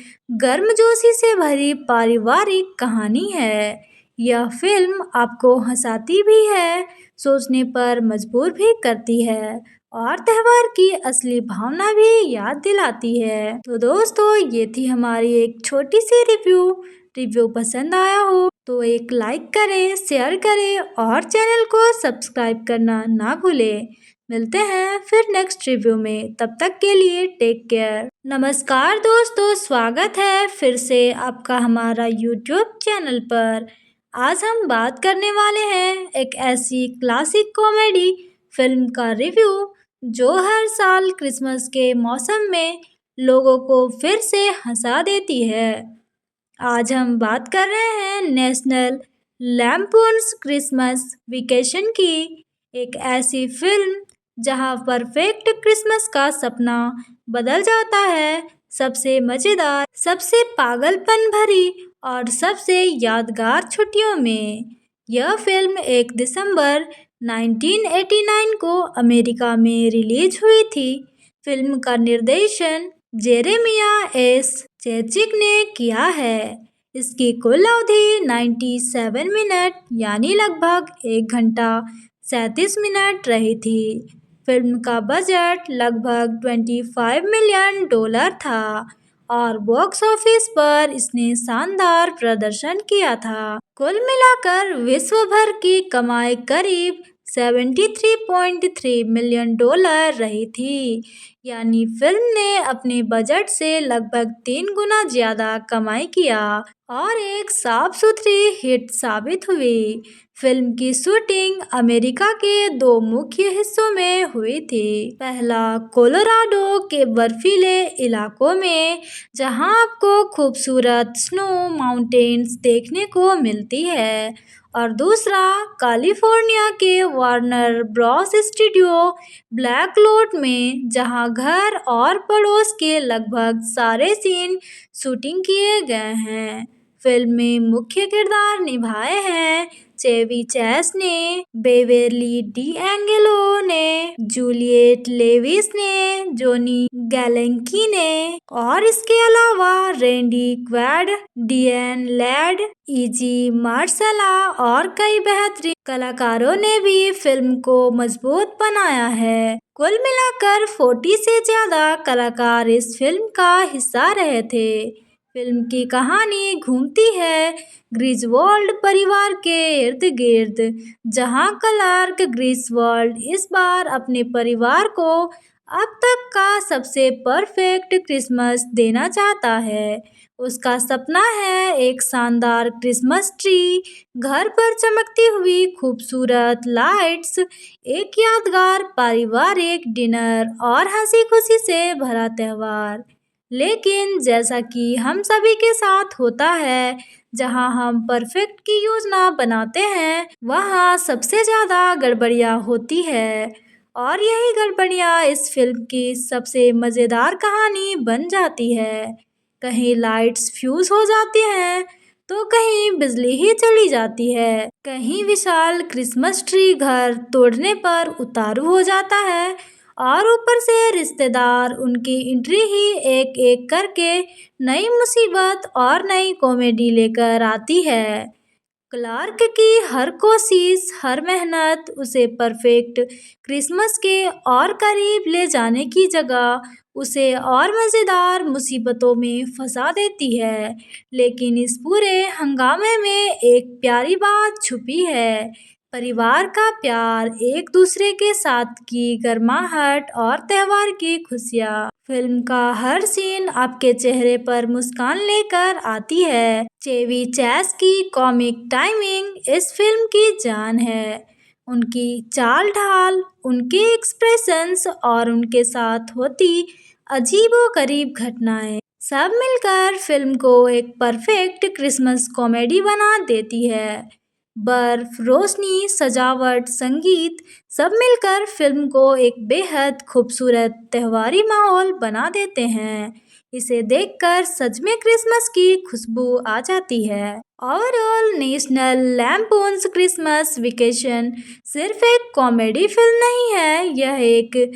गर्मजोशी से भरी पारिवारिक कहानी है। यह फिल्म आपको हंसाती भी है, सोचने पर मजबूर भी करती है और त्योहार की असली भावना भी याद दिलाती है। तो दोस्तों, ये थी हमारी एक छोटी सी रिव्यू। पसंद आया हो तो एक लाइक करें, शेयर करें और चैनल को सब्सक्राइब करना ना भूलें। मिलते हैं फिर नेक्स्ट रिव्यू में, तब तक के लिए टेक केयर। नमस्कार दोस्तों, स्वागत है फिर से आपका हमारा यूट्यूब चैनल पर। आज हम बात करने वाले हैं एक ऐसी क्लासिक कॉमेडी फिल्म का रिव्यू जो हर साल क्रिसमस के मौसम में लोगों को फिर से हंसा देती है। आज हम बात कर रहे हैं नेशनल लैम्पून्स क्रिसमस वेकेशन की, एक ऐसी फिल्म जहां परफेक्ट क्रिसमस का सपना बदल जाता है सबसे मज़ेदार, सबसे पागलपन भरी और सबसे यादगार छुट्टियों में। यह फिल्म 1 दिसंबर 1989 को अमेरिका में रिलीज हुई थी। फिल्म का निर्देशन जेरेमिया एस चेचिक ने किया है। इसकी कुल अवधि 97 मिनट यानी लगभग 1 घंटा 37 मिनट रही थी। फिल्म का बजट लगभग $25 मिलियन था और बॉक्स ऑफिस पर इसने शानदार प्रदर्शन किया था। कुल मिलाकर विश्व भर की कमाई करीब $73.3 मिलियन रही थी, यानी फिल्म ने अपने बजट से लगभग 3 गुना ज्यादा कमाई किया और एक साफ सुथरी हिट साबित हुई। फिल्म की शूटिंग अमेरिका के 2 मुख्य हिस्सों में हुई थी। पहला कोलोराडो के बर्फीले इलाकों में, जहां आपको खूबसूरत स्नो माउंटेन्स देखने को मिलती है, और दूसरा कैलिफोर्निया के वार्नर ब्रॉस स्टूडियो ब्लैकलोट में, जहां घर और पड़ोस के लगभग सारे सीन शूटिंग किए गए हैं। फिल्म में मुख्य किरदार निभाए हैं चेवी चैस ने, बेवेरली डीएंगेलो ने, जूलियट लेविस ने, जोनी गैलेंकी ने, और इसके अलावा Randy Quaid, Diane Ladd, Izzy Marsala और कई बेहतरीन कलाकारों ने भी फिल्म को मजबूत बनाया है। कुल मिलाकर 40 से ज्यादा कलाकार इस फिल्म का हिस्सा रहे थे। फिल्म की कहानी घूमती है ग्रिजवोल्ड परिवार के इर्द गिर्द, जहां क्लार्क ग्रिजवोल्ड इस बार अपने परिवार को अब तक का सबसे परफेक्ट क्रिसमस देना चाहता है। उसका सपना है एक शानदार क्रिसमस ट्री, घर पर चमकती हुई खूबसूरत लाइट्स, एक यादगार पारिवारिक डिनर और हंसी खुशी से भरा त्योहार। लेकिन जैसा कि हम सभी के साथ होता है, जहां हम परफेक्ट की योजना बनाते हैं, वहां सबसे ज़्यादा गड़बड़ियां होती है, और यही गड़बड़ियां इस फिल्म की सबसे मज़ेदार कहानी बन जाती है। कहीं लाइट्स फ्यूज हो जाती हैं, तो कहीं बिजली ही चली जाती है, कहीं विशाल क्रिसमस ट्री घर तोड़ने पर उतारू हो जाता है, और ऊपर से रिश्तेदार उनकी एंट्री ही एक एक करके नई मुसीबत और नई कॉमेडी लेकर आती है। क्लार्क की हर कोशिश, हर मेहनत उसे परफेक्ट क्रिसमस के और करीब ले जाने की जगह उसे और मज़ेदार मुसीबतों में फंसा देती है। लेकिन इस पूरे हंगामे में एक प्यारी बात छुपी है, परिवार का प्यार, एक दूसरे के साथ की गर्माहट और त्योहार की खुशियाँ। फिल्म का हर सीन आपके चेहरे पर मुस्कान लेकर आती है। चेवी चैस की कॉमिक टाइमिंग इस फिल्म की जान है। उनकी चाल ढाल, उनके एक्सप्रेशंस और उनके साथ होती अजीबोगरीब घटनाएं सब मिलकर फिल्म को एक परफेक्ट क्रिसमस कॉमेडी बना देती है। बर्फ, रोशनी, सजावट, संगीत सब मिलकर फिल्म को एक बेहद खूबसूरत त्योहारी माहौल बना देते हैं। इसे देखकर सच में क्रिसमस की खुशबू आ जाती है। ओवरऑल नेशनल लैम्पून्स क्रिसमस वेकेशन सिर्फ एक कॉमेडी फिल्म नहीं है, यह एक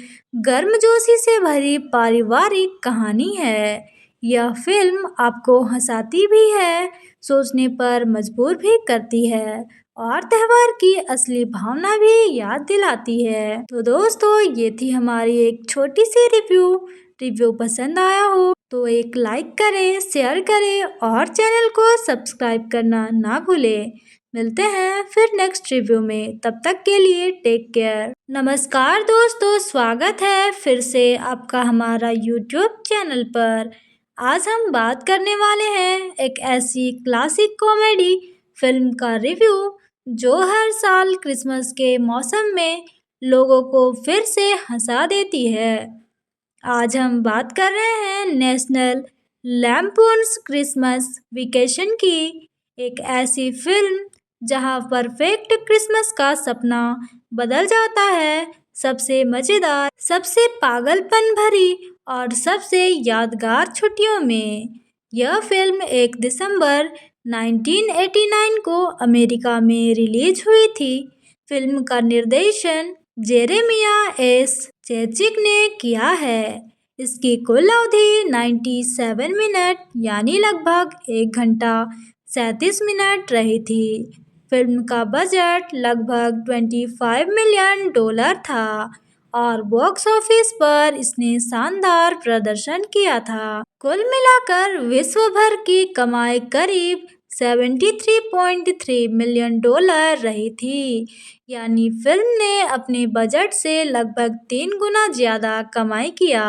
गर्मजोशी से भरी पारिवारिक कहानी है। यह फिल्म आपको हंसाती भी है, सोचने पर मजबूर भी करती है और त्योहार की असली भावना भी याद दिलाती है। तो दोस्तों, ये थी हमारी एक छोटी सी रिव्यू। पसंद आया हो तो एक लाइक करें, शेयर करें और चैनल को सब्सक्राइब करना ना भूलें। मिलते हैं फिर नेक्स्ट रिव्यू में, तब तक के लिए टेक केयर। नमस्कार दोस्तों, स्वागत है फिर से आपका हमारा यूट्यूब चैनल पर। आज हम बात करने वाले हैं एक ऐसी क्लासिक कॉमेडी फिल्म का रिव्यू जो हर साल क्रिसमस के मौसम में लोगों को फिर से हंसा देती है। आज हम बात कर रहे हैं नेशनल लैम्पून्स क्रिसमस वेकेशन की, एक ऐसी फिल्म जहां परफेक्ट क्रिसमस का सपना बदल जाता है सबसे मज़ेदार, सबसे पागलपन भरी और सबसे यादगार छुट्टियों में। यह फिल्म 1 दिसंबर 1989 को अमेरिका में रिलीज हुई थी। फिल्म का निर्देशन जेरेमिया एस चेचिक ने किया है। इसकी कुल अवधि 97 मिनट यानी लगभग 1 घंटा 37 मिनट रही थी। फिल्म का बजट लगभग $25 मिलियन था और बॉक्स ऑफिस पर इसने शानदार प्रदर्शन किया था। कुल मिलाकर विश्व भर की कमाई करीब $73.3 मिलियन रही थी, यानी फिल्म ने अपने बजट से लगभग 3 गुना ज्यादा कमाई किया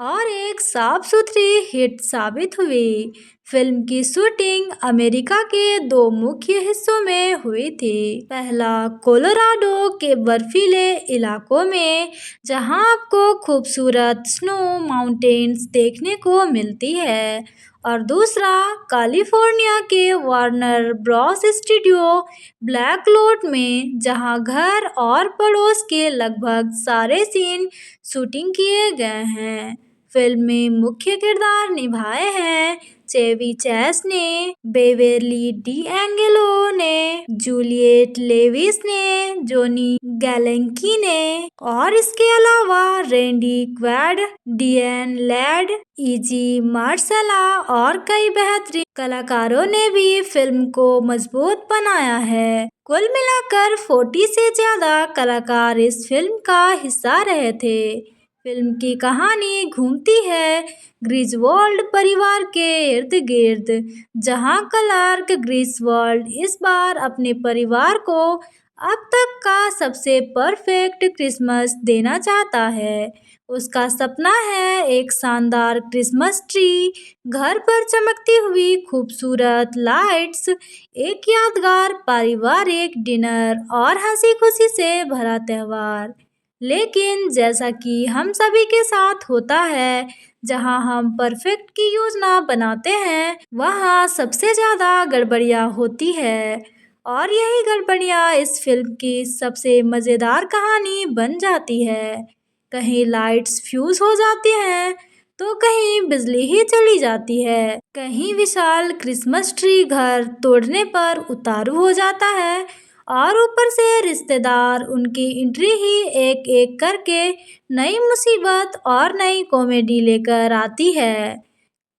और एक साफ सुथरी हिट साबित हुई। फिल्म की शूटिंग अमेरिका के 2 मुख्य हिस्सों में हुई थी। पहला कोलोराडो के बर्फीले इलाकों में, जहां आपको खूबसूरत स्नो माउंटेन्स देखने को मिलती है, और दूसरा कैलिफोर्निया के वार्नर ब्रॉस स्टूडियो ब्लैकलोट में, जहां घर और पड़ोस के लगभग सारे सीन शूटिंग किए गए हैं। फिल्म में मुख्य किरदार निभाए हैं चेवी चैस ने, बेवेरली डीएंगेलो ने, जूलियट लेविस ने, जोनी गैलेंकी ने, और इसके अलावा रैंडी क्वाड, डिएन लैड, इजी मार्शला और कई बेहतरीन कलाकारों ने भी फिल्म को मजबूत बनाया है। कुल मिलाकर 40 से ज्यादा कलाकार इस फिल्म का हिस्सा रहे थे। फिल्म की कहानी घूमती है ग्रिजवोल्ड परिवार के इर्द गिर्द, जहां क्लार्क ग्रिजवोल्ड इस बार अपने परिवार को अब तक का सबसे परफेक्ट क्रिसमस देना चाहता है। उसका सपना है एक शानदार क्रिसमस ट्री, घर पर चमकती हुई खूबसूरत लाइट्स, एक यादगार पारिवारिक डिनर और हंसी खुशी से भरा त्योहार। लेकिन जैसा कि हम सभी के साथ होता है, जहां हम परफेक्ट की योजना बनाते हैं, वहां सबसे ज़्यादा गड़बड़ियां होती है, और यही गड़बड़ियां इस फिल्म की सबसे मज़ेदार कहानी बन जाती है। कहीं लाइट्स फ्यूज हो जाती हैं, तो कहीं बिजली ही चली जाती है, कहीं विशाल क्रिसमस ट्री घर तोड़ने पर उतारू हो जाता है, और ऊपर से रिश्तेदार उनकी एंट्री ही एक एक करके नई मुसीबत और नई कॉमेडी लेकर आती है।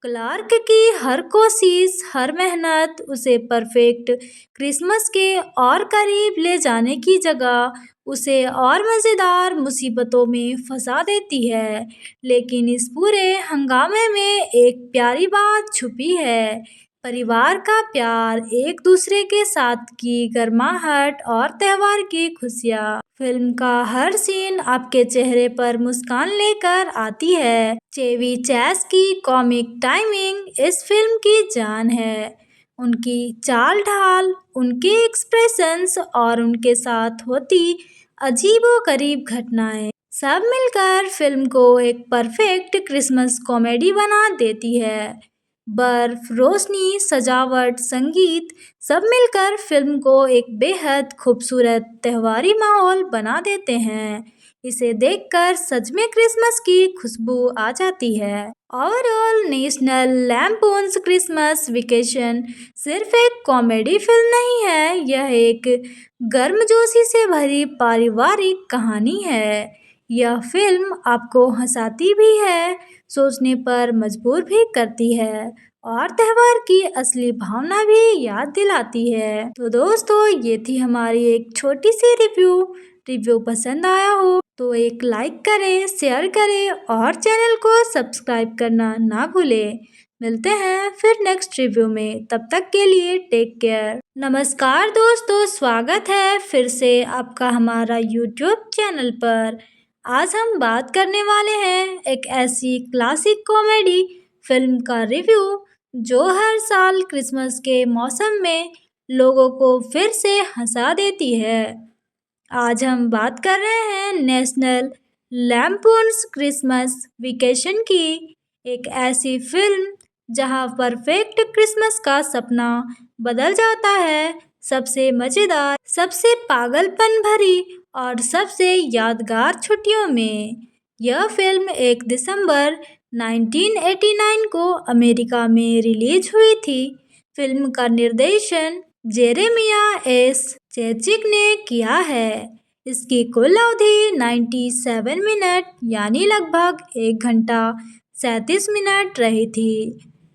क्लार्क की हर कोशिश, हर मेहनत उसे परफेक्ट क्रिसमस के और करीब ले जाने की जगह उसे और मज़ेदार मुसीबतों में फंसा देती है। लेकिन इस पूरे हंगामे में एक प्यारी बात छुपी है, परिवार का प्यार, एक दूसरे के साथ की गर्माहट और त्योहार की खुशियाँ। फिल्म का हर सीन आपके चेहरे पर मुस्कान लेकर आती है। चेवी चैस की कॉमिक टाइमिंग इस फिल्म की जान है। उनकी चाल ढाल, उनके एक्सप्रेशंस और उनके साथ होती अजीबोगरीब घटनाएं सब मिलकर फिल्म को एक परफेक्ट क्रिसमस कॉमेडी बना देती है। बर्फ, रोशनी, सजावट, संगीत सब मिलकर फिल्म को एक बेहद खूबसूरत त्योहारी माहौल बना देते हैं। इसे देखकर सच में क्रिसमस की खुशबू आ जाती है। ओवरऑल नेशनल लैम्पून्स क्रिसमस वेकेशन सिर्फ एक कॉमेडी फिल्म नहीं है, यह एक गर्मजोशी से भरी पारिवारिक कहानी है। यह फिल्म आपको हंसाती भी है, सोचने पर मजबूर भी करती है और त्योहार की असली भावना भी याद दिलाती है। तो दोस्तों, ये थी हमारी एक छोटी सी रिव्यू। पसंद आया हो तो एक लाइक करें, शेयर करें और चैनल को सब्सक्राइब करना ना भूलें। मिलते हैं फिर नेक्स्ट रिव्यू में, तब तक के लिए टेक केयर। नमस्कार दोस्तों, स्वागत है फिर से आपका हमारा यूट्यूब चैनल पर। आज हम बात करने वाले हैं एक ऐसी क्लासिक कॉमेडी फिल्म का रिव्यू जो हर साल क्रिसमस के मौसम में लोगों को फिर से हंसा देती है। आज हम बात कर रहे हैं नेशनल लैम्पून्स क्रिसमस वेकेशन की, एक ऐसी फिल्म जहां परफेक्ट क्रिसमस का सपना बदल जाता है सबसे मज़ेदार, सबसे पागलपन भरी और सबसे यादगार छुट्टियों में। यह फिल्म 1 दिसंबर 1989 को अमेरिका में रिलीज हुई थी। फिल्म का निर्देशन जेरेमिया एस चेचिक ने किया है। इसकी कुल अवधि 97 मिनट यानी लगभग 1 घंटा 37 मिनट रही थी।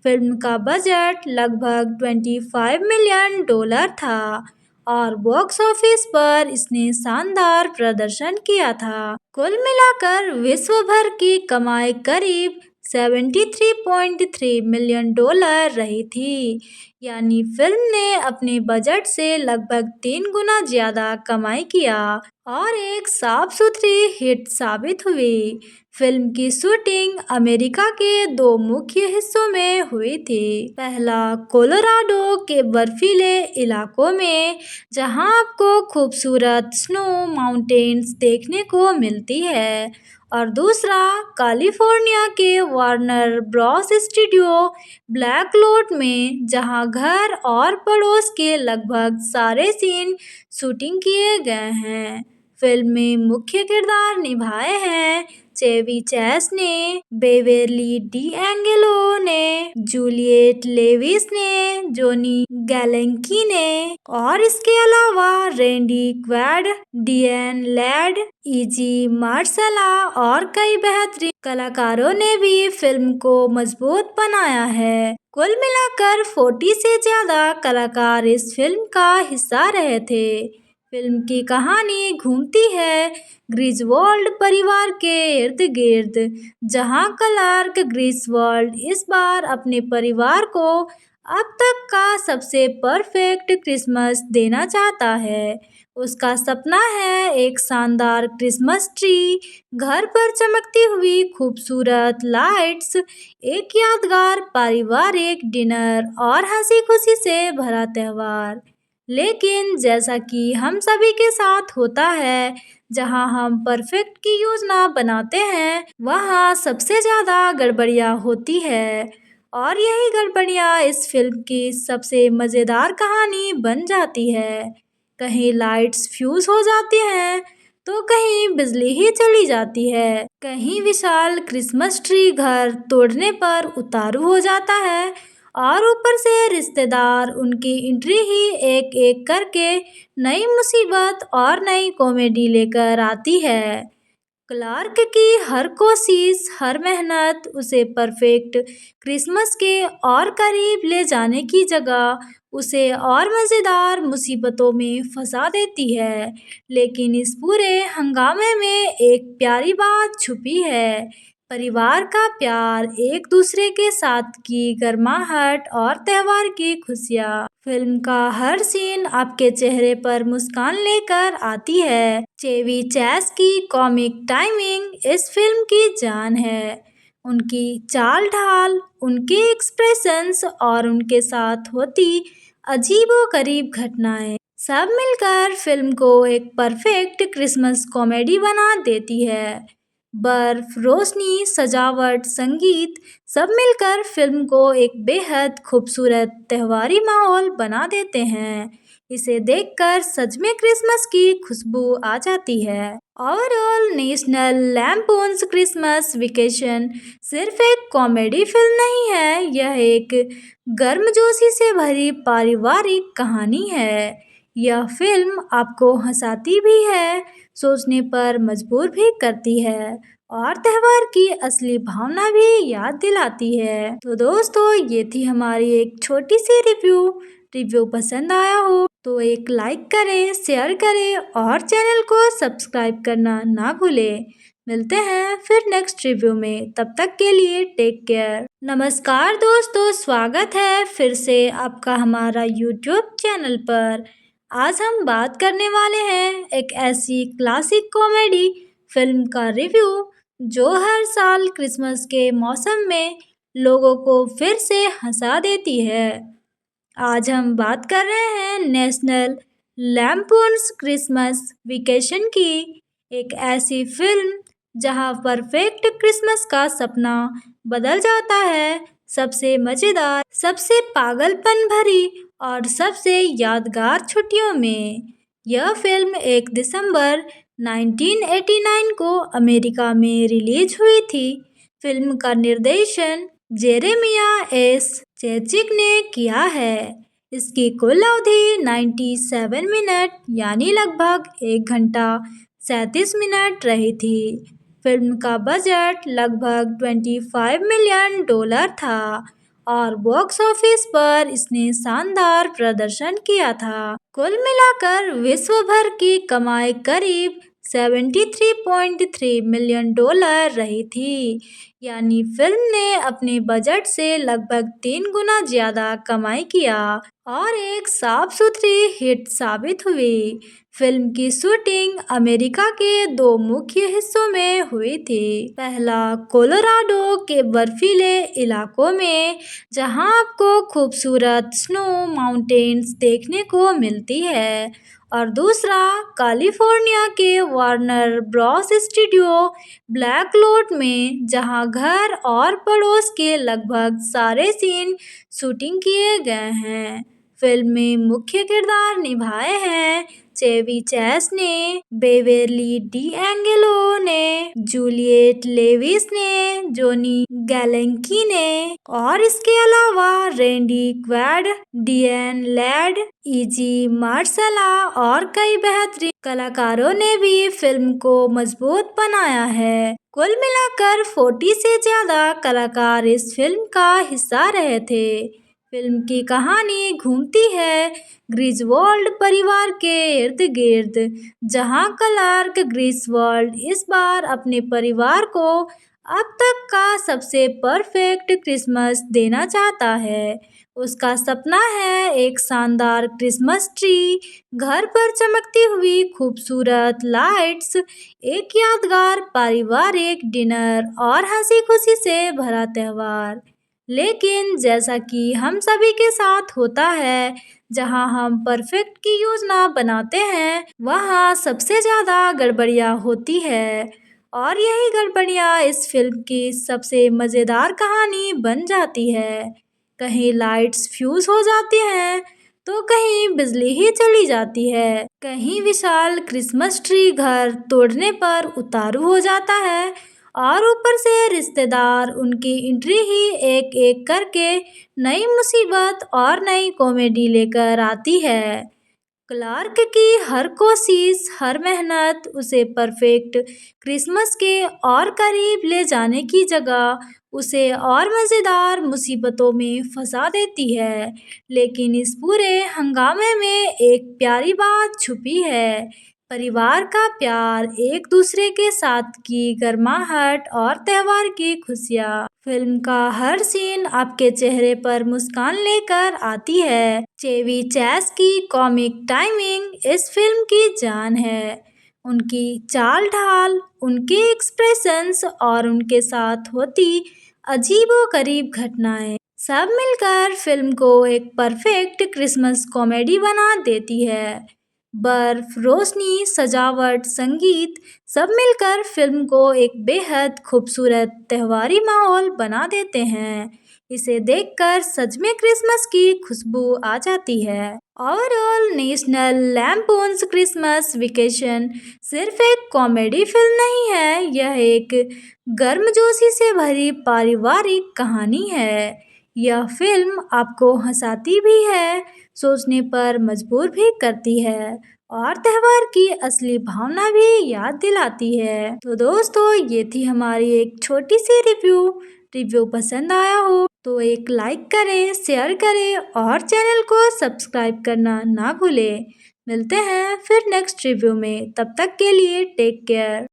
फिल्म का बजट लगभग $25 मिलियन था और बॉक्स ऑफिस पर इसने शानदार प्रदर्शन किया था। कुल मिलाकर विश्व भर की कमाई करीब $73.3 मिलियन रही थी, यानी फिल्म ने अपने बजट से लगभग 3 गुना ज्यादा कमाई किया और एक साफ सुथरी हिट साबित हुई। फिल्म की शूटिंग अमेरिका के 2 मुख्य हिस्सों में हुई थी। पहला कोलोराडो के बर्फीले इलाकों में, जहां आपको खूबसूरत स्नो माउंटेन्स देखने को मिलती है, और दूसरा कैलिफोर्निया के वार्नर ब्रॉस स्टूडियो ब्लैकलोट में, जहां घर और पड़ोस के लगभग सारे सीन शूटिंग किए गए हैं। फिल्म में मुख्य किरदार निभाए हैं चेवी चैस ने, बेवेरली डीएंगेलो ने, जूलियट लेविस ने, जोनी गैलेंकी ने, और इसके अलावा रैंडी क्वाड, डियन लैड, इजी मार्शला और कई बेहतरीन कलाकारों ने भी फिल्म को मजबूत बनाया है। कुल मिलाकर 40 से ज्यादा कलाकार इस फिल्म का हिस्सा रहे थे। फिल्म की कहानी घूमती है ग्रिजवोल्ड परिवार के इर्द गिर्द, जहां क्लार्क ग्रिजवोल्ड इस बार अपने परिवार को अब तक का सबसे परफेक्ट क्रिसमस देना चाहता है। उसका सपना है एक शानदार क्रिसमस ट्री, घर पर चमकती हुई खूबसूरत लाइट्स, एक यादगार पारिवारिक डिनर और हंसी खुशी से भरा त्योहार। लेकिन जैसा कि हम सभी के साथ होता है, जहां हम परफेक्ट की योजना बनाते हैं, वहां सबसे ज़्यादा गड़बड़ियां होती है, और यही गड़बड़ियां इस फिल्म की सबसे मज़ेदार कहानी बन जाती है। कहीं लाइट्स फ्यूज हो जाती हैं, तो कहीं बिजली ही चली जाती है, कहीं विशाल क्रिसमस ट्री घर तोड़ने पर उतारू हो जाता है, और ऊपर से रिश्तेदार उनकी एंट्री ही एक एक करके नई मुसीबत और नई कॉमेडी लेकर आती है। क्लार्क की हर कोशिश, हर मेहनत उसे परफेक्ट क्रिसमस के और करीब ले जाने की जगह उसे और मज़ेदार मुसीबतों में फंसा देती है। लेकिन इस पूरे हंगामे में एक प्यारी बात छुपी है, परिवार का प्यार, एक दूसरे के साथ की गर्माहट और त्योहार की खुशियाँ। फिल्म का हर सीन आपके चेहरे पर मुस्कान लेकर आती है। चेवी चैस की कॉमिक टाइमिंग इस फिल्म की जान है। उनकी चाल ढाल, उनके एक्सप्रेशंस और उनके साथ होती अजीबोगरीब घटनाएं सब मिलकर फिल्म को एक परफेक्ट क्रिसमस कॉमेडी बना देती है। बर्फ, रोशनी, सजावट, संगीत सब मिलकर फिल्म को एक बेहद खूबसूरत त्योहारी माहौल बना देते हैं। इसे देखकर सच में क्रिसमस की खुशबू आ जाती है। ओवरऑल नेशनल लैम्पून्स क्रिसमस वेकेशन सिर्फ एक कॉमेडी फिल्म नहीं है, यह एक गर्मजोशी से भरी पारिवारिक कहानी है। यह फिल्म आपको हंसाती भी है, सोचने पर मजबूर भी करती है और त्योहार की असली भावना भी याद दिलाती है। तो दोस्तों, ये थी हमारी एक छोटी सी रिव्यू। पसंद आया हो तो एक लाइक करें, शेयर करें और चैनल को सब्सक्राइब करना ना भूलें। मिलते हैं फिर नेक्स्ट रिव्यू में, तब तक के लिए टेक केयर। नमस्कार दोस्तों, स्वागत है फिर से आपका हमारा यूट्यूब चैनल पर। आज हम बात करने वाले हैं एक ऐसी क्लासिक कॉमेडी फिल्म का रिव्यू जो हर साल क्रिसमस के मौसम में लोगों को फिर से हंसा देती है। आज हम बात कर रहे हैं नेशनल लैम्पून्स क्रिसमस वेकेशन की, एक ऐसी फिल्म जहां परफेक्ट क्रिसमस का सपना बदल जाता है सबसे मज़ेदार, सबसे पागलपन भरी और सबसे यादगार छुट्टियों में। यह फिल्म 1 दिसंबर 1989 को अमेरिका में रिलीज हुई थी। फिल्म का निर्देशन जेरेमिया एस चेचिक ने किया है। इसकी कुल अवधि 97 मिनट यानी लगभग 1 घंटा 37 मिनट रही थी। फिल्म का बजट लगभग $25 मिलियन था और बॉक्स ऑफिस पर इसने शानदार प्रदर्शन किया था। कुल मिलाकर विश्व भर की कमाई करीब $73.3 मिलियन रही थी, यानी फिल्म ने अपने बजट से लगभग 3 गुना ज्यादा कमाई किया और एक साफ सुथरी हिट साबित हुई। फिल्म की शूटिंग अमेरिका के 2 मुख्य हिस्सों में हुई थी। पहला कोलोराडो के बर्फीले इलाकों में, जहां आपको खूबसूरत स्नो माउंटेन्स देखने को मिलती है, और दूसरा कैलिफोर्निया के वार्नर ब्रॉस स्टूडियो ब्लैकलोट में, जहां घर और पड़ोस के लगभग सारे सीन शूटिंग किए गए हैं। फिल्म में मुख्य किरदार निभाए हैं चेवी चैस ने, बेवेरली डीएंगेलो ने, जूलियट लेविस ने, जोनी गैलेंकी ने और इसके अलावा Randy Quaid, Diane Ladd, Izzy Marsala और कई बेहतरीन कलाकारों ने भी फिल्म को मजबूत बनाया है। कुल मिलाकर 40 से ज्यादा कलाकार इस फिल्म का हिस्सा रहे थे। फिल्म की कहानी घूमती है ग्रिजवोल्ड परिवार के इर्द गिर्द, जहां क्लार्क ग्रिजवोल्ड इस बार अपने परिवार को अब तक का सबसे परफेक्ट क्रिसमस देना चाहता है। उसका सपना है एक शानदार क्रिसमस ट्री, घर पर चमकती हुई खूबसूरत लाइट्स, एक यादगार पारिवारिक डिनर और हंसी खुशी से भरा त्योहार। लेकिन जैसा कि हम सभी के साथ होता है, जहां हम परफेक्ट की योजना बनाते हैं, वहां सबसे ज़्यादा गड़बड़ियां होती है और यही गड़बड़ियां इस फिल्म की सबसे मज़ेदार कहानी बन जाती है। कहीं लाइट्स फ्यूज हो जाती हैं, तो कहीं बिजली ही चली जाती है, कहीं विशाल क्रिसमस ट्री घर तोड़ने पर उतारू हो जाता है और ऊपर से रिश्तेदार उनकी एंट्री ही एक एक करके नई मुसीबत और नई कॉमेडी लेकर आती है। क्लार्क की हर कोशिश, हर मेहनत उसे परफेक्ट क्रिसमस के और करीब ले जाने की जगह उसे और मज़ेदार मुसीबतों में फंसा देती है। लेकिन इस पूरे हंगामे में एक प्यारी बात छुपी है, परिवार का प्यार, एक दूसरे के साथ की गर्माहट और त्योहार की खुशियाँ। फिल्म का हर सीन आपके चेहरे पर मुस्कान लेकर आती है। चेवी चैस की कॉमिक टाइमिंग इस फिल्म की जान है। उनकी चाल ढाल, उनके एक्सप्रेशंस और उनके साथ होती अजीबोगरीब घटनाएं सब मिलकर फिल्म को एक परफेक्ट क्रिसमस कॉमेडी बना देती है। बर्फ, रोशनी, सजावट, संगीत सब मिलकर फिल्म को एक बेहद खूबसूरत त्योहारी माहौल बना देते हैं। इसे देखकर सच में क्रिसमस की खुशबू आ जाती है। ओवरऑल नेशनल लैम्पून्स क्रिसमस वेकेशन सिर्फ एक कॉमेडी फिल्म नहीं है, यह एक गर्मजोशी से भरी पारिवारिक कहानी है। यह फिल्म आपको हंसाती भी है, सोचने पर मजबूर भी करती है और त्योहार की असली भावना भी याद दिलाती है। तो दोस्तों, ये थी हमारी एक छोटी सी रिव्यू। रिव्यू पसंद आया हो तो एक लाइक करें, शेयर करें और चैनल को सब्सक्राइब करना ना भूलें। मिलते हैं फिर नेक्स्ट रिव्यू में, तब तक के लिए टेक केयर।